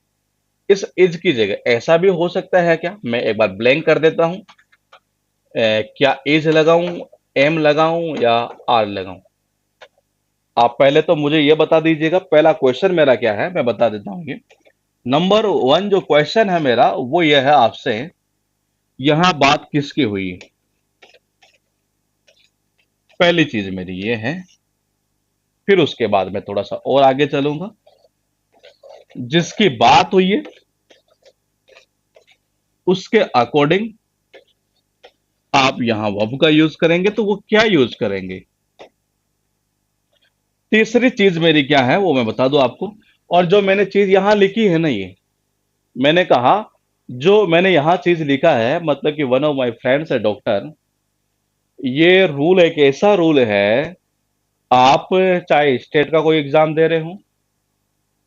इस इज की जगह ऐसा भी हो सकता है क्या। मैं एक बार ब्लैंक कर देता हूं, क्या इज लगाऊं, एम लगाऊं या आर लगाऊं। आप पहले तो मुझे यह बता दीजिएगा, पहला क्वेश्चन मेरा क्या है मैं बता देता हूं ये। नंबर वन जो क्वेश्चन है मेरा वो यह है आपसे, यहां बात किसकी हुई? पहली चीज मेरी ये है, फिर उसके बाद मैं थोड़ा सा और आगे चलूंगा। जिसकी बात हुई है उसके अकॉर्डिंग आप यहां वर्ब का यूज करेंगे, तो वो क्या यूज करेंगे? तीसरी चीज मेरी क्या है वो मैं बता दूं आपको। और जो मैंने चीज यहां लिखी है ना, ये मैंने कहा, जो मैंने यहां चीज लिखा है मतलब कि वन ऑफ माय फ्रेंड्स है डॉक्टर, ये रूल एक ऐसा रूल है, आप चाहे स्टेट का कोई एग्जाम दे रहे हो,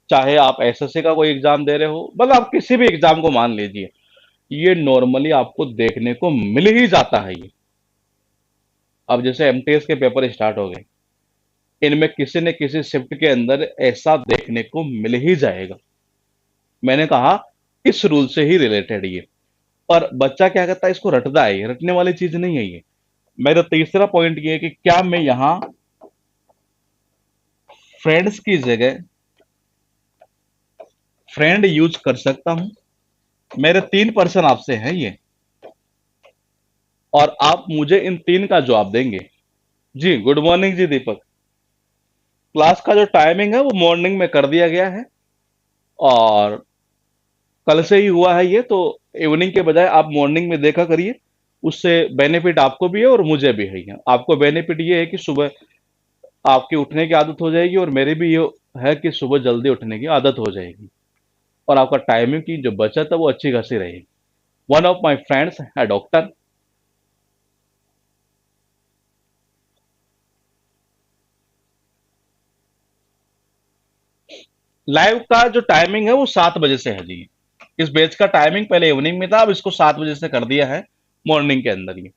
चाहे आप एसएससी का कोई एग्जाम दे रहे हो, मतलब आप किसी भी एग्जाम को मान लीजिए, ये नॉर्मली आपको देखने को मिल ही जाता है ये। अब जैसे एमटीएस के पेपर स्टार्ट हो गए, इनमें किसी न किसी शिफ्ट के अंदर ऐसा देखने को मिल ही जाएगा। मैंने कहा इस रूल से ही रिलेटेड ये। और बच्चा क्या करता है, इसको रटता है, ये रटने वाली चीज नहीं है ये। मेरा तीसरा पॉइंट ये है कि क्या मैं यहां फ्रेंड्स की जगह फ्रेंड यूज कर सकता हूं? मेरे 3 पर्सन आपसे हैं ये, और आप मुझे इन 3 का जवाब देंगे। जी गुड मॉर्निंग जी दीपक। क्लास का जो टाइमिंग है वो मॉर्निंग में कर दिया गया है, और कल से ही हुआ है ये, तो इवनिंग के बजाय आप मॉर्निंग में देखा करिए। उससे बेनिफिट आपको भी है और मुझे भी है। आपको बेनिफिट ये है कि सुबह आपकी उठने की आदत हो जाएगी, और मेरी भी ये है कि सुबह जल्दी उठने की आदत हो जाएगी, और आपका टाइमिंग की जो बचत है वो अच्छी खासी रहेगी। वन ऑफ माय फ्रेंड्स है डॉक्टर। लाइव का जो टाइमिंग है वो 7 बजे से है जी। इस बैच का टाइमिंग पहले इवनिंग में था, अब इसको 7 बजे से कर दिया है मॉर्निंग के अंदर ही।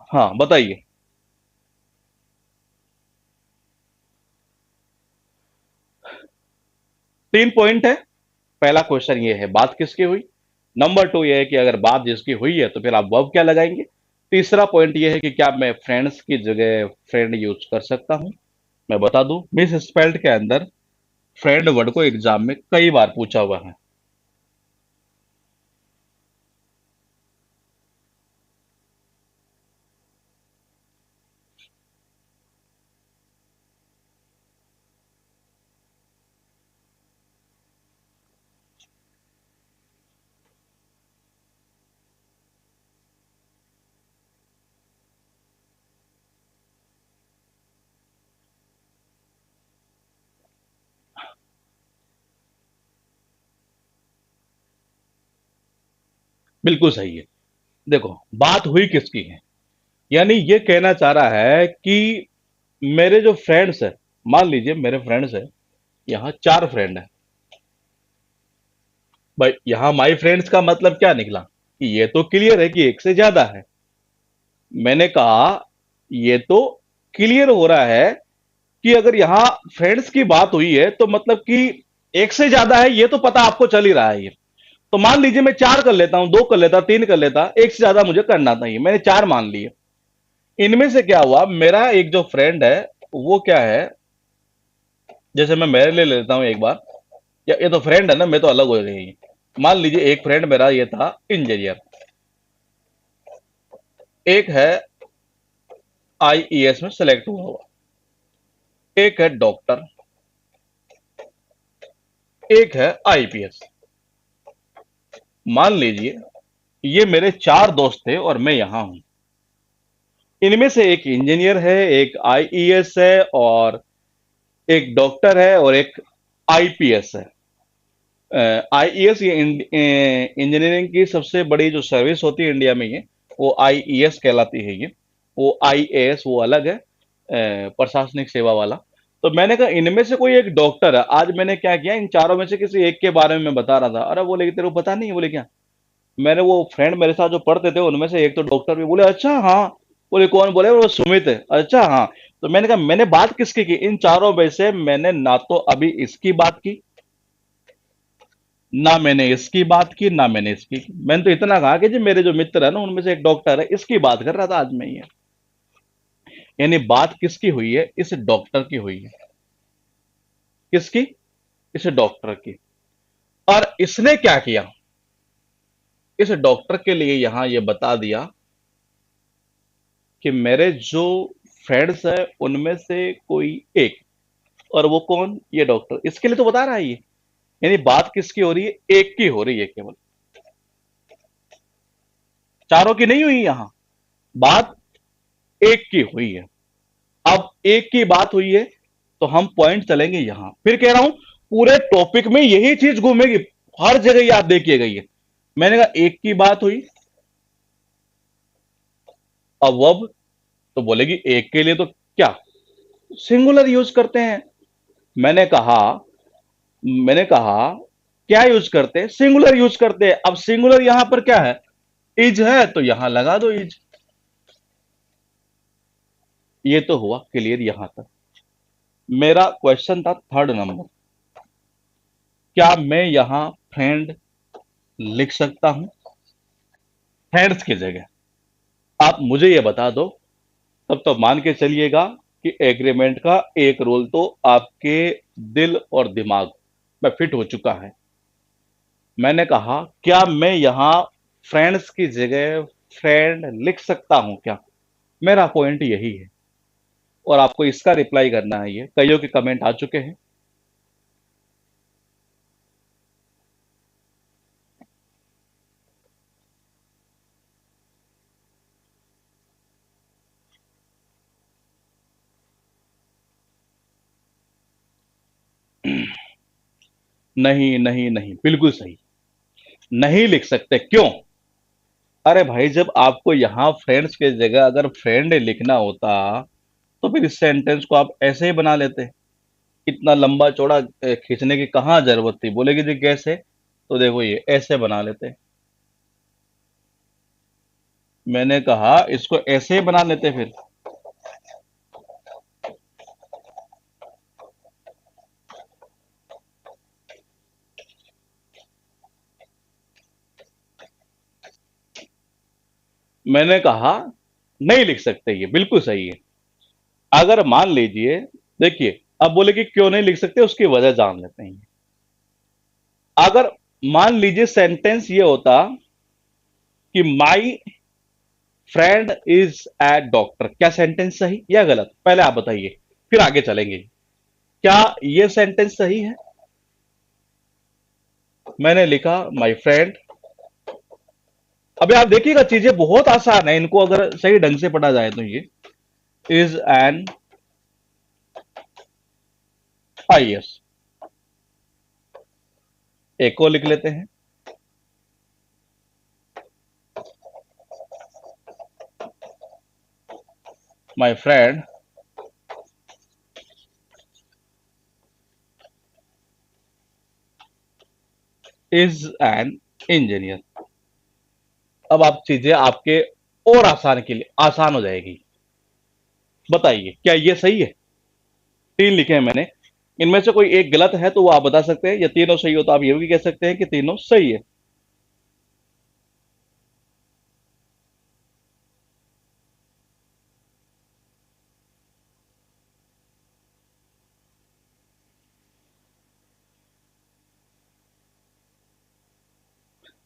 हाँ बताइए। 3 पॉइंट है। पहला क्वेश्चन ये है बात किसकी हुई। नंबर 2 ये है कि अगर बात जिसकी हुई है तो फिर आप वर्ब क्या लगाएंगे। तीसरा पॉइंट ये है कि क्या मैं फ्रेंड्स की जगह फ्रेंड यूज कर सकता हूं। मैं बता दूं, मिस स्पेल्ड के अंदर फ्रेंड वर्ड को एग्जाम में कई बार पूछा हुआ है। बिल्कुल सही है। देखो बात हुई किसकी है, यानी ये कहना चाह रहा है कि मेरे जो फ्रेंड्स है, मान लीजिए मेरे फ्रेंड्स है, यहाँ 4 फ्रेंड है। भाई यहाँ माई फ्रेंड्स का मतलब क्या निकला कि ये तो क्लियर है कि एक से ज्यादा है। मैंने कहा ये तो क्लियर हो रहा है कि अगर यहां फ्रेंड्स की बात हुई है तो मतलब कि एक से ज्यादा है, ये तो पता आपको चल ही रहा है ये। तो मान लीजिए मैं 4 कर लेता हूं, 2 कर लेता, 3 कर लेता, एक से ज्यादा मुझे करना नहीं, मैंने 4 मान लिए। इनमें से क्या हुआ, मेरा एक जो फ्रेंड है वो क्या है, जैसे मैं मेरे लिए ले लेता हूं एक बार, या ये तो फ्रेंड है ना, मैं तो अलग हो गई। मान लीजिए एक फ्रेंड मेरा ये था इंजीनियर, एक है आईईएस में सेलेक्ट हुआ हुआ, एक है डॉक्टर, एक है आईपीएस। मान लीजिए ये मेरे 4 दोस्त थे और मैं यहां हूं। इनमें से एक इंजीनियर है, एक आईईएस है, और एक डॉक्टर है, और एक आईपीएस है। आईईएस ये इंजीनियरिंग की सबसे बड़ी जो सर्विस होती है इंडिया में, ये वो आईईएस कहलाती है। ये वो आईएएस वो अलग है, प्रशासनिक सेवा वाला। तो मैंने कहा इनमें से कोई एक डॉक्टर है। आज मैंने क्या किया, इन चारों में से किसी एक के बारे में मैं बता रहा था। अरे बोले कि तेरे को पता नहीं है। बोले क्या। मैंने वो फ्रेंड मेरे साथ जो पढ़ते थे उनमें से एक तो डॉक्टर भी। बोले अच्छा हाँ। बोले कौन। बोले वो सुमित है। अच्छा हाँ। तो मैंने कहा मैंने बात किसकी की, इन चारों में से मैंने ना तो अभी इसकी बात की, ना मैंने इसकी बात की, ना मैंने इसकी की। मैंने तो इतना कहा कि जो मेरे जो मित्र है ना उनमें से एक डॉक्टर है, इसकी बात कर रहा था आज मैं ये। यानी बात किसकी हुई है, इस डॉक्टर की हुई है। किसकी। इस डॉक्टर की। और इसने क्या किया, इस डॉक्टर के लिए यहां ये बता दिया कि मेरे जो फ्रेंड्स है उनमें से कोई एक, और वो कौन, ये डॉक्टर, इसके लिए तो बता रहा है ये। यानी बात किसकी हो रही है, एक की हो रही है केवल, चारों की नहीं हुई यहां, बात एक की हुई है। अब एक की बात हुई है तो हम पॉइंट चलेंगे यहां, फिर कह रहा हूं पूरे टॉपिक में यही चीज घूमेगी, हर जगह याद देखिए गई है। मैंने कहा एक की बात हुई, अब वर्ब तो बोलेगी एक के लिए तो क्या, सिंगुलर यूज करते हैं। मैंने कहा मैंने कहा क्या यूज करते हैं, सिंगुलर यूज करते हैं। अब सिंगुलर यहां पर क्या है, इज है, तो यहां लगा दो इज। ये तो हुआ क्लियर यहां तक। मेरा क्वेश्चन था थर्ड नंबर, क्या मैं यहां फ्रेंड लिख सकता हूं फ्रेंड्स की जगह। आप मुझे ये बता दो, तब तो मान के चलिएगा कि एग्रीमेंट का एक रोल तो आपके दिल और दिमाग में फिट हो चुका है। मैंने कहा क्या मैं यहां फ्रेंड्स की जगह फ्रेंड लिख सकता हूं क्या, मेरा पॉइंट यही है। और आपको इसका रिप्लाई करना है, ये कईयों के कमेंट आ चुके हैं। नहीं नहीं नहीं, बिल्कुल सही, नहीं लिख सकते, क्यों। अरे भाई जब आपको यहां फ्रेंड्स की जगह अगर फ्रेंड लिखना होता तो फिर इस सेंटेंस को आप ऐसे ही बना लेते। इतना लंबा चौड़ा खींचने की कहाँ जरूरत थी, बोलेगी जी कैसे, तो देखो ये ऐसे बना लेते। मैंने कहा इसको ऐसे ही बना लेते फिर। मैंने कहा नहीं लिख सकते, ये बिल्कुल सही है। अगर मान लीजिए, देखिए अब बोले कि क्यों नहीं लिख सकते, उसकी वजह जान लेते हैं। अगर मान लीजिए सेंटेंस ये होता कि my friend is a doctor, क्या सेंटेंस सही या गलत, पहले आप बताइए, फिर आगे चलेंगे। क्या ये सेंटेंस सही है। मैंने लिखा माई फ्रेंड। अभी आप देखिएगा चीजें बहुत आसान है, इनको अगर सही ढंग से पढ़ा जाए तो। ये इज एन आईएएस, एक को लिख लेते हैं, my friend is an engineer. अब आप चीजें आपके और आसान के लिए आसान हो जाएगी। बताइए क्या ये सही है। तीन लिखे हैं मैंने, इनमें से कोई एक गलत है तो वो आप बता सकते हैं, या तीनों सही हो तो आप ये भी कह सकते हैं कि तीनों सही है।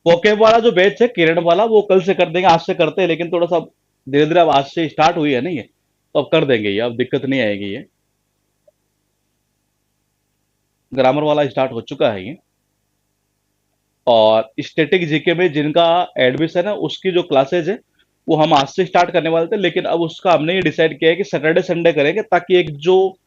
वोकेब वाला जो बैच है किरण वाला, वो कल से कर देंगे, आज से करते हैं लेकिन थोड़ा सा धीरे धीरे, अब आज से स्टार्ट हुई है नहीं है, तो अब कर देंगे ये, अब दिक्कत नहीं आएगी ये। ग्रामर वाला स्टार्ट हो चुका है ये। और स्टैटिक जीके में जिनका एडमिशन है उसकी जो क्लासेज है वो हम आज से स्टार्ट करने वाले थे, लेकिन अब उसका हमने ये डिसाइड किया है कि सैटरडे संडे करेंगे, ताकि एक जो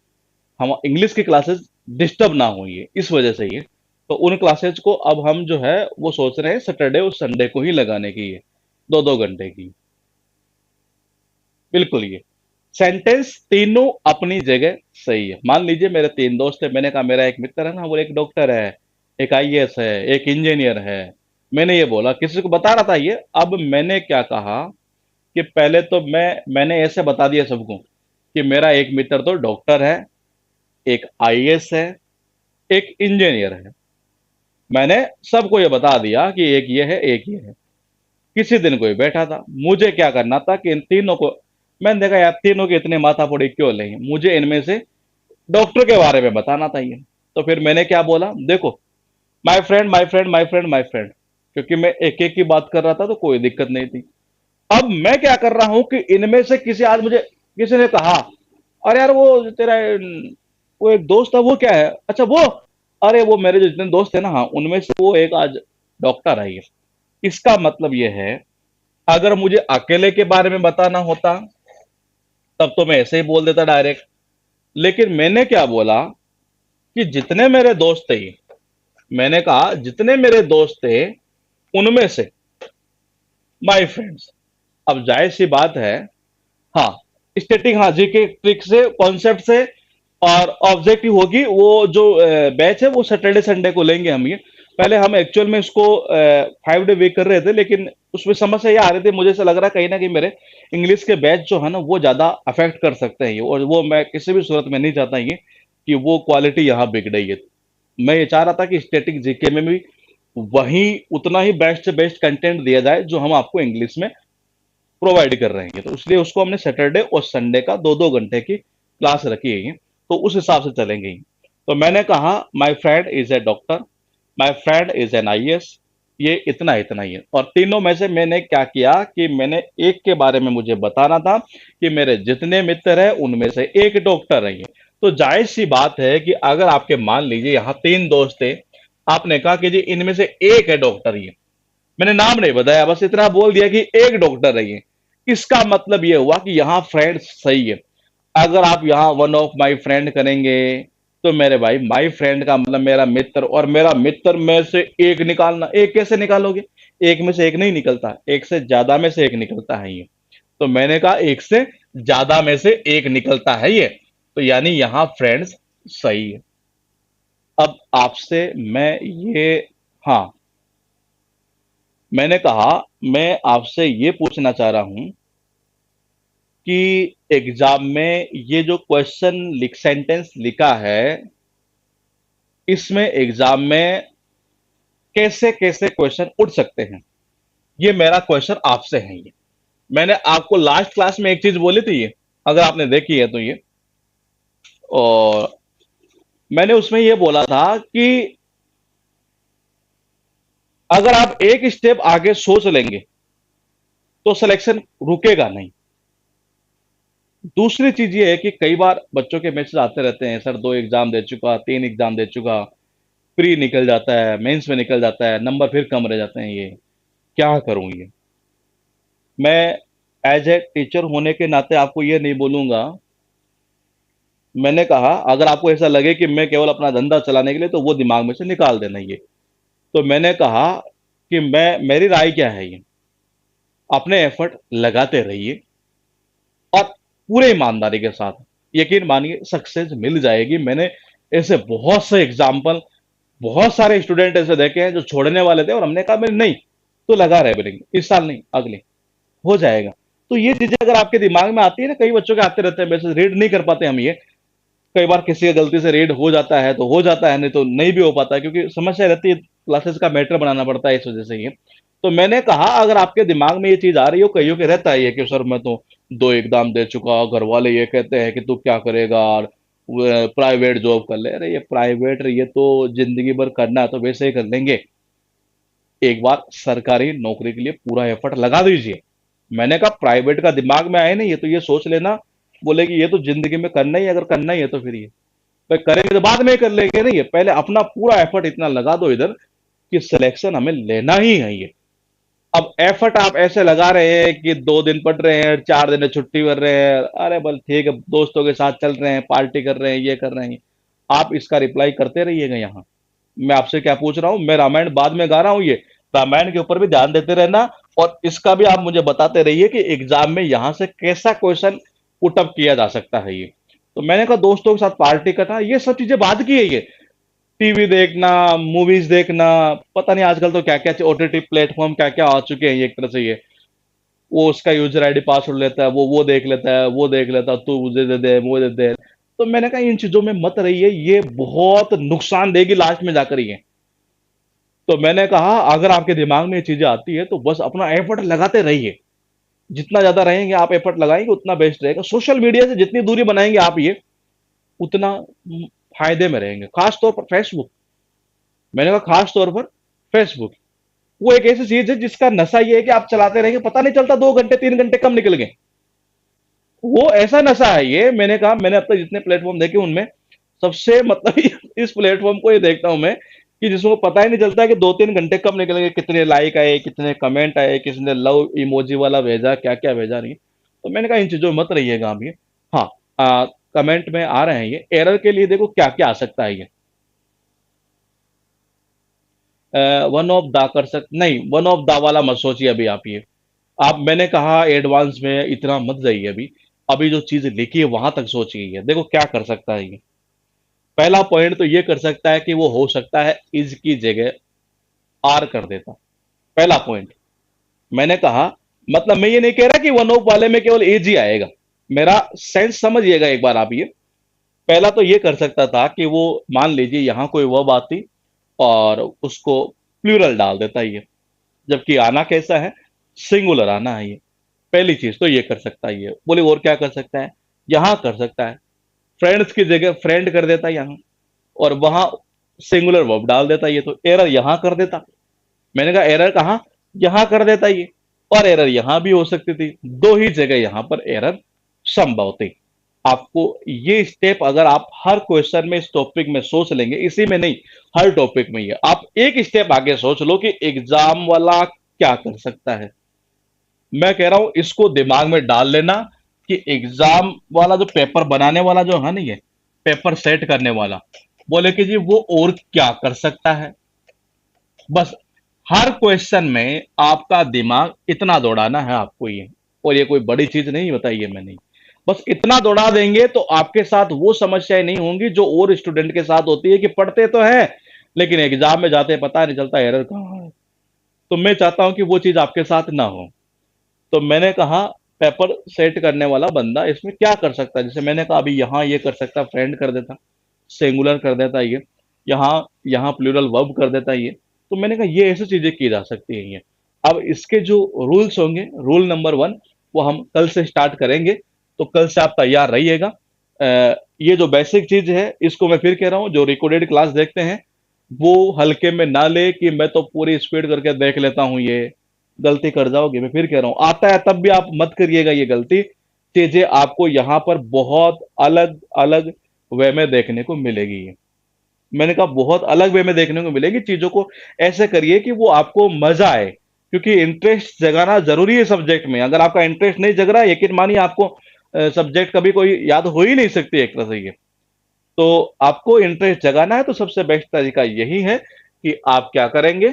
हम इंग्लिश की क्लासेस डिस्टर्ब ना हो, ये इस वजह से ये। तो उन क्लासेज को अब हम जो है वो सोच रहे हैं सैटरडे और संडे को ही लगाने की है, 2-2 घंटे की। बिल्कुल ये सेंटेंस तीनों अपनी जगह सही है। मान लीजिए मेरे तीन दोस्त है, मैंने कहा मेरा एक मित्र है ना, वो एक डॉक्टर है, एक आईएएस है, एक इंजीनियर है। मैंने ये बोला, किसी को बता रहा था ये। अब मैंने क्या कहा कि पहले तो मैंने ऐसे बता दिया सबको कि मेरा एक मित्र तो डॉक्टर है, एक आईएएस है, एक इंजीनियर है। मैंने सबको ये बता दिया कि एक ये है एक ये है। किसी दिन कोई बैठा था, मुझे क्या करना था कि इन तीनों को, मैंने देखा यार तीनों के इतने माथा फोड़ी क्यों नहीं, मुझे इनमें से डॉक्टर के बारे में बताना था ये। तो फिर मैंने क्या बोला, देखो my friend my friend my friend my friend, क्योंकि मैं एक एक की बात कर रहा था तो कोई दिक्कत नहीं थी। अब मैं क्या कर रहा हूं कि इनमें से किसी आज मुझे किसी ने कहा, अरे यार वो तेरा वो एक दोस्त है, वो क्या है, अच्छा वो, अरे वो मेरे जो जितने दोस्त है ना, हाँ उनमें से वो एक आज डॉक्टर है। ये इसका मतलब ये है, अगर मुझे अकेले के बारे में बताना होता तब तो मैं ऐसे ही बोल देता डायरेक्ट। लेकिन मैंने क्या बोला कि जितने मेरे दोस्त थे, मैंने कहा जितने मेरे दोस्त थे उनमें से माय फ्रेंड्स। अब जाहिर सी बात है, हाँ स्टेटिक, हाँ जीके ट्रिक से कॉन्सेप्ट से, और ऑब्जेक्टिव होगी वो जो बैच है वो सैटरडे संडे को लेंगे हम ये। पहले हम एक्चुअल में इसको 5 डे वीक कर रहे थे, लेकिन उसमें समस्या ये आ रही थी, मुझे ऐसा लग रहा है कहीं ना कहीं मेरे इंग्लिश के बैच जो है ना वो ज्यादा अफेक्ट कर सकते हैं ये, और वो मैं किसी भी सूरत में नहीं चाहता ये कि वो क्वालिटी यहाँ बिगड़े ये। मैं ये चाह रहा था कि स्टेटिक जीके में भी वही उतना ही बेस्ट से बेस्ट कंटेंट दिया जाए जो हम आपको इंग्लिश में प्रोवाइड कर रहे हैं। तो इसलिए उसको हमने सैटरडे और संडे का 2-2 घंटे की क्लास रखी है, तो उस हिसाब से चलेंगे। तो मैंने कहा my friend is a doctor, my friend is an IAS, ये इतना इतना ही है। और तीनों में से मैंने क्या किया कि मैंने एक के बारे में मुझे बताना था कि मेरे जितने मित्र हैं उनमें से एक डॉक्टर है। तो जायज सी बात है कि अगर आपके मान लीजिए यहाँ 3 दोस्त थे, आपने कहा कि जी इनमें से एक है डॉक्टर, ये मैंने नाम नहीं बताया, बस इतना बोल दिया कि एक डॉक्टर है ये। इसका मतलब ये हुआ कि यहाँ फ्रेंड सही है। अगर आप यहाँ वन ऑफ माय फ्रेंड करेंगे तो मेरे भाई माय फ्रेंड का मतलब मेरा मित्र, और मेरा मित्र में से एक निकालना, एक कैसे निकालोगे, एक में से एक नहीं निकलता, एक से ज्यादा में से एक निकलता है ये। तो मैंने कहा एक से ज्यादा में से एक निकलता है ये, तो यानी यहाँ फ्रेंड्स सही है। अब आपसे मैं ये, हाँ मैंने कहा मैं आपसे ये पूछना चाह रहा हूं कि एग्जाम में ये जो क्वेश्चन लिख सेंटेंस लिखा है, इसमें एग्जाम में कैसे कैसे क्वेश्चन उठ सकते हैं, ये मेरा क्वेश्चन आपसे है। ये मैंने आपको लास्ट क्लास में एक चीज बोली थी, ये अगर आपने देखी है तो ये, और मैंने उसमें ये बोला था कि अगर आप एक स्टेप आगे सोच लेंगे तो सिलेक्शन रुकेगा नहीं। दूसरी चीज ये है कि कई बार बच्चों के मैसेज आते रहते हैं, सर 2 एग्जाम दे चुका, 3 एग्जाम दे चुका, प्री निकल जाता है, मेंस में निकल जाता है, नंबर फिर कम रह जाते हैं, ये क्या करूं ये। मैं एज ए टीचर होने के नाते आपको ये नहीं बोलूंगा। मैंने कहा अगर आपको ऐसा लगे कि मैं केवल अपना धंधा चलाने के लिए, तो वो दिमाग में से निकाल देना ये। तो मैंने कहा कि मैं, मेरी राय क्या है ये, अपने एफर्ट लगाते रहिए और पूरे ईमानदारी के साथ, यकीन मानिए सक्सेस मिल जाएगी। मैंने ऐसे बहुत से एग्जाम्पल, बहुत सारे स्टूडेंट ऐसे देखे हैं जो छोड़ने वाले थे और हमने कहा मैं नहीं, तो लगा रहे बोलेंगे इस साल नहीं अगले, हो जाएगा। तो ये चीजें अगर आपके दिमाग में आती है ना, कई बच्चों के आते रहते हैं मैसेज, रीड नहीं कर पाते हम ये, कई बार किसी की गलती से रीड हो जाता है तो हो जाता है, नहीं तो नहीं भी हो पाता है, क्योंकि समस्या रहती है, क्लासेस का मैटर बनाना पड़ता है इस वजह से ये। तो मैंने कहा अगर आपके दिमाग में ये चीज आ रही हो, कईयों के रहता है ये कि सर मैं तो 2 एग्जाम दे चुका, घर वाले ये कहते हैं कि तू क्या करेगा, और प्राइवेट जॉब कर ले। अरे ये प्राइवेट, ये तो जिंदगी भर करना है तो वैसे ही कर लेंगे, एक बार सरकारी नौकरी के लिए पूरा एफर्ट लगा दीजिए। मैंने कहा प्राइवेट का दिमाग में आए नहीं, ये तो ये सोच लेना, बोले कि ये तो जिंदगी में करना ही है, अगर करना ही है तो फिर ये भाई करेंगे तो बाद में कर लेंगे, नहीं है पहले अपना पूरा एफर्ट इतना लगा दो इधर कि सिलेक्शन हमें लेना ही है ये। अब एफर्ट आप ऐसे लगा रहे हैं कि 2 दिन पढ़ रहे हैं, 4 दिन छुट्टी कर रहे हैं, अरे बल ठीक है दोस्तों के साथ चल रहे हैं, पार्टी कर रहे हैं, ये कर रहे हैं, आप इसका रिप्लाई करते रहिएगा। यहाँ मैं आपसे क्या पूछ रहा हूं, मैं रामायण बाद में गा रहा हूं, ये रामायण के ऊपर भी ध्यान देते रहना, और इसका भी आप मुझे बताते रहिए कि एग्जाम में यहां से कैसा क्वेश्चन पुटअप किया जा सकता है ये। तो मैंने कहा दोस्तों के साथ पार्टी करना, ये सब चीजें बाद की है ये, टीवी देखना, मूवीज देखना, पता नहीं आजकल तो क्या क्या ओटीटी प्लेटफॉर्म क्या क्या आ चुके हैं ये, एक तरह से ये वो उसका यूजर आईडी पासवर्ड लेता है, वो देख लेता है, वो देख लेता है, तू मुझे दे दे, वो दे दे। तो मैंने कहा इन चीजों में मत रहिए, ये बहुत नुकसान देगी लास्ट में जाकर ये। तो मैंने कहा अगर आपके दिमाग में ये चीजें आती है तो बस अपना एफर्ट लगाते रहिए, जितना ज्यादा रहेंगे आप एफर्ट लगाएंगे उतना बेस्ट रहेगा। सोशल मीडिया से जितनी दूरी बनाएंगे आप ये, उतना फायदे में रहेंगे, खास तौर पर फेसबुक। मैंने कहा खास तौर पर फेसबुक, वो एक ऐसी चीज है जिसका नशा ये है कि आप चलाते रहेंगे, पता नहीं चलता 2 घंटे 3 घंटे कब निकल गए। वो ऐसा नशा है ये। मैंने कहा मैंने अब तक जितने प्लेटफॉर्म देखे उनमें सबसे मतलब इस प्लेटफॉर्म को ये देखता हूं मैं कि जिसको पता ही नहीं चलता कि 2-3 घंटे कब निकल गए, कितने लाइक आए, कितने कमेंट आए, किसने लव इमोजी वाला भेजा, क्या क्या भेजा नहीं। तो मैंने कहा इन चीजों में मत रहिएगा आप ये। हाँ, कमेंट में आ रहे हैं ये एरर के लिए, देखो क्या क्या आ सकता है ये। वन ऑफ दा कर सक नहीं, वन ऑफ दा वाला मत सोचिए अभी आप ये। आप, मैंने कहा एडवांस में इतना मत जाइए अभी। अभी जो चीज लिखी है वहां तक सोचिए। ये देखो क्या कर सकता है ये। पहला पॉइंट तो ये कर सकता है कि वो हो सकता है इज की जगह आर कर देता। पहला पॉइंट। मैंने कहा, मतलब मैं ये नहीं कह रहा कि वन ऑफ वाले में केवल एज ही आएगा, मेरा सेंस समझिएगा एक बार आप ये। पहला तो ये कर सकता था कि वो, मान लीजिए यहां कोई वर्ब आती और उसको प्लूरल डाल देता ये, जबकि आना कैसा है, सिंगुलर आना है ये। पहली चीज तो ये कर सकता है ये। बोले और क्या कर सकता है, यहां कर सकता है फ्रेंड्स की जगह फ्रेंड कर देता यहां, और वहां सिंगुलर वर्ब डाल देता ये, तो एरर यहां कर देता। मैंने कहा एरर कहां, यहां कर देता ये। और एरर यहां भी हो सकती थी, दो ही जगह यहां पर एरर संभव थी। आपको ये स्टेप अगर आप हर क्वेश्चन में इस टॉपिक में सोच लेंगे, इसी में नहीं हर टॉपिक में, ये आप एक स्टेप आगे सोच लो कि एग्जाम वाला क्या कर सकता है। मैं कह रहा हूं इसको दिमाग में डाल लेना कि एग्जाम वाला जो पेपर बनाने वाला जो है, नहीं है पेपर सेट करने वाला, बोले कि जी वो और क्या कर सकता है। बस हर क्वेश्चन में आपका दिमाग इतना दौड़ाना है आपको ये। और ये कोई बड़ी चीज नहीं बताई है मैंने, बस इतना दौड़ा देंगे तो आपके साथ वो समस्याएं नहीं होंगी जो और स्टूडेंट के साथ होती है कि पढ़ते तो है लेकिन एग्जाम में जाते पता नहीं चलता एरर कहाँ है। तो मैं चाहता हूं कि वो चीज आपके साथ ना हो। तो मैंने कहा पेपर सेट करने वाला बंदा इसमें क्या कर सकता है। जैसे मैंने कहा अभी यहाँ ये कर सकता, फ्रेंड कर देता, सिंगुलर कर देता ये, यहाँ यहाँ प्लूरल वर्ब कर देता ये। तो मैंने कहा ये ऐसी चीजें की जा सकती हैं ये। अब इसके जो रूल्स होंगे, रूल नंबर 1 वो हम कल से स्टार्ट करेंगे, तो कल से आप तैयार रहिएगा। ये जो बेसिक चीज है इसको मैं फिर कह रहा हूँ, जो रिकॉर्डेड क्लास देखते हैं वो हल्के में ना ले कि मैं तो पूरी स्पीड करके देख लेता हूँ, ये गलती कर जाओगे। मैं फिर कह रहा हूँ आता है तब भी आप मत करिएगा ये गलती। चीजें आपको यहाँ पर बहुत अलग अलग वे में देखने को मिलेगी ये। मैंने कहा बहुत अलग वे में देखने को मिलेगी चीजों को। ऐसे करिए कि वो आपको मजा आए, क्योंकि इंटरेस्ट जगाना जरूरी है सब्जेक्ट में। अगर आपका इंटरेस्ट नहीं जग रहा है, यकीन मानिए आपको सब्जेक्ट कभी कोई याद हो ही नहीं सकती एक तरह से ये। तो आपको इंटरेस्ट जगाना है तो सबसे बेस्ट तरीका यही है कि आप क्या करेंगे।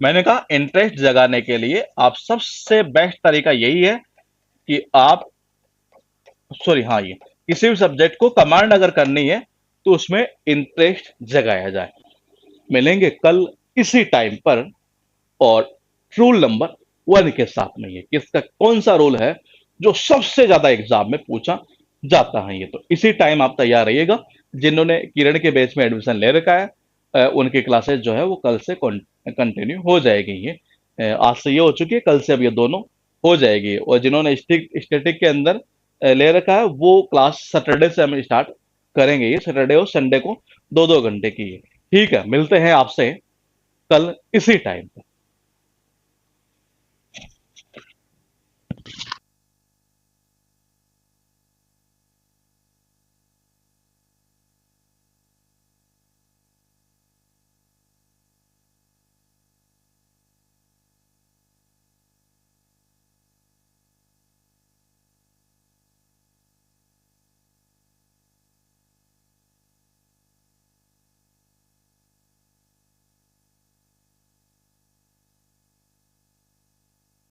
मैंने कहा इंटरेस्ट जगाने के लिए आप सबसे बेस्ट तरीका यही है कि आप, सॉरी हाँ, ये किसी भी सब्जेक्ट को कमांड अगर करनी है तो उसमें इंटरेस्ट जगाया जाए। मिलेंगे कल इसी टाइम पर, और रूल नंबर 1 के साथ में ये किसका कौन सा रूल है जो सबसे ज्यादा एग्जाम में पूछा जाता है ये। तो इसी टाइम आप तैयार रहिएगा। जिन्होंने किरण के बैच में एडमिशन ले रखा है उनकी क्लासेस जो है वो कल से कंटिन्यू हो जाएगी ये। आज से ये हो चुकी है, कल से अब ये दोनों हो जाएगी। और जिन्होंने स्टैटिक के अंदर ले रखा है वो क्लास सैटरडे से हम स्टार्ट करेंगे, ये सैटरडे और संडे को 2-2 घंटे की है। ठीक है, मिलते हैं आपसे कल इसी टाइम पर।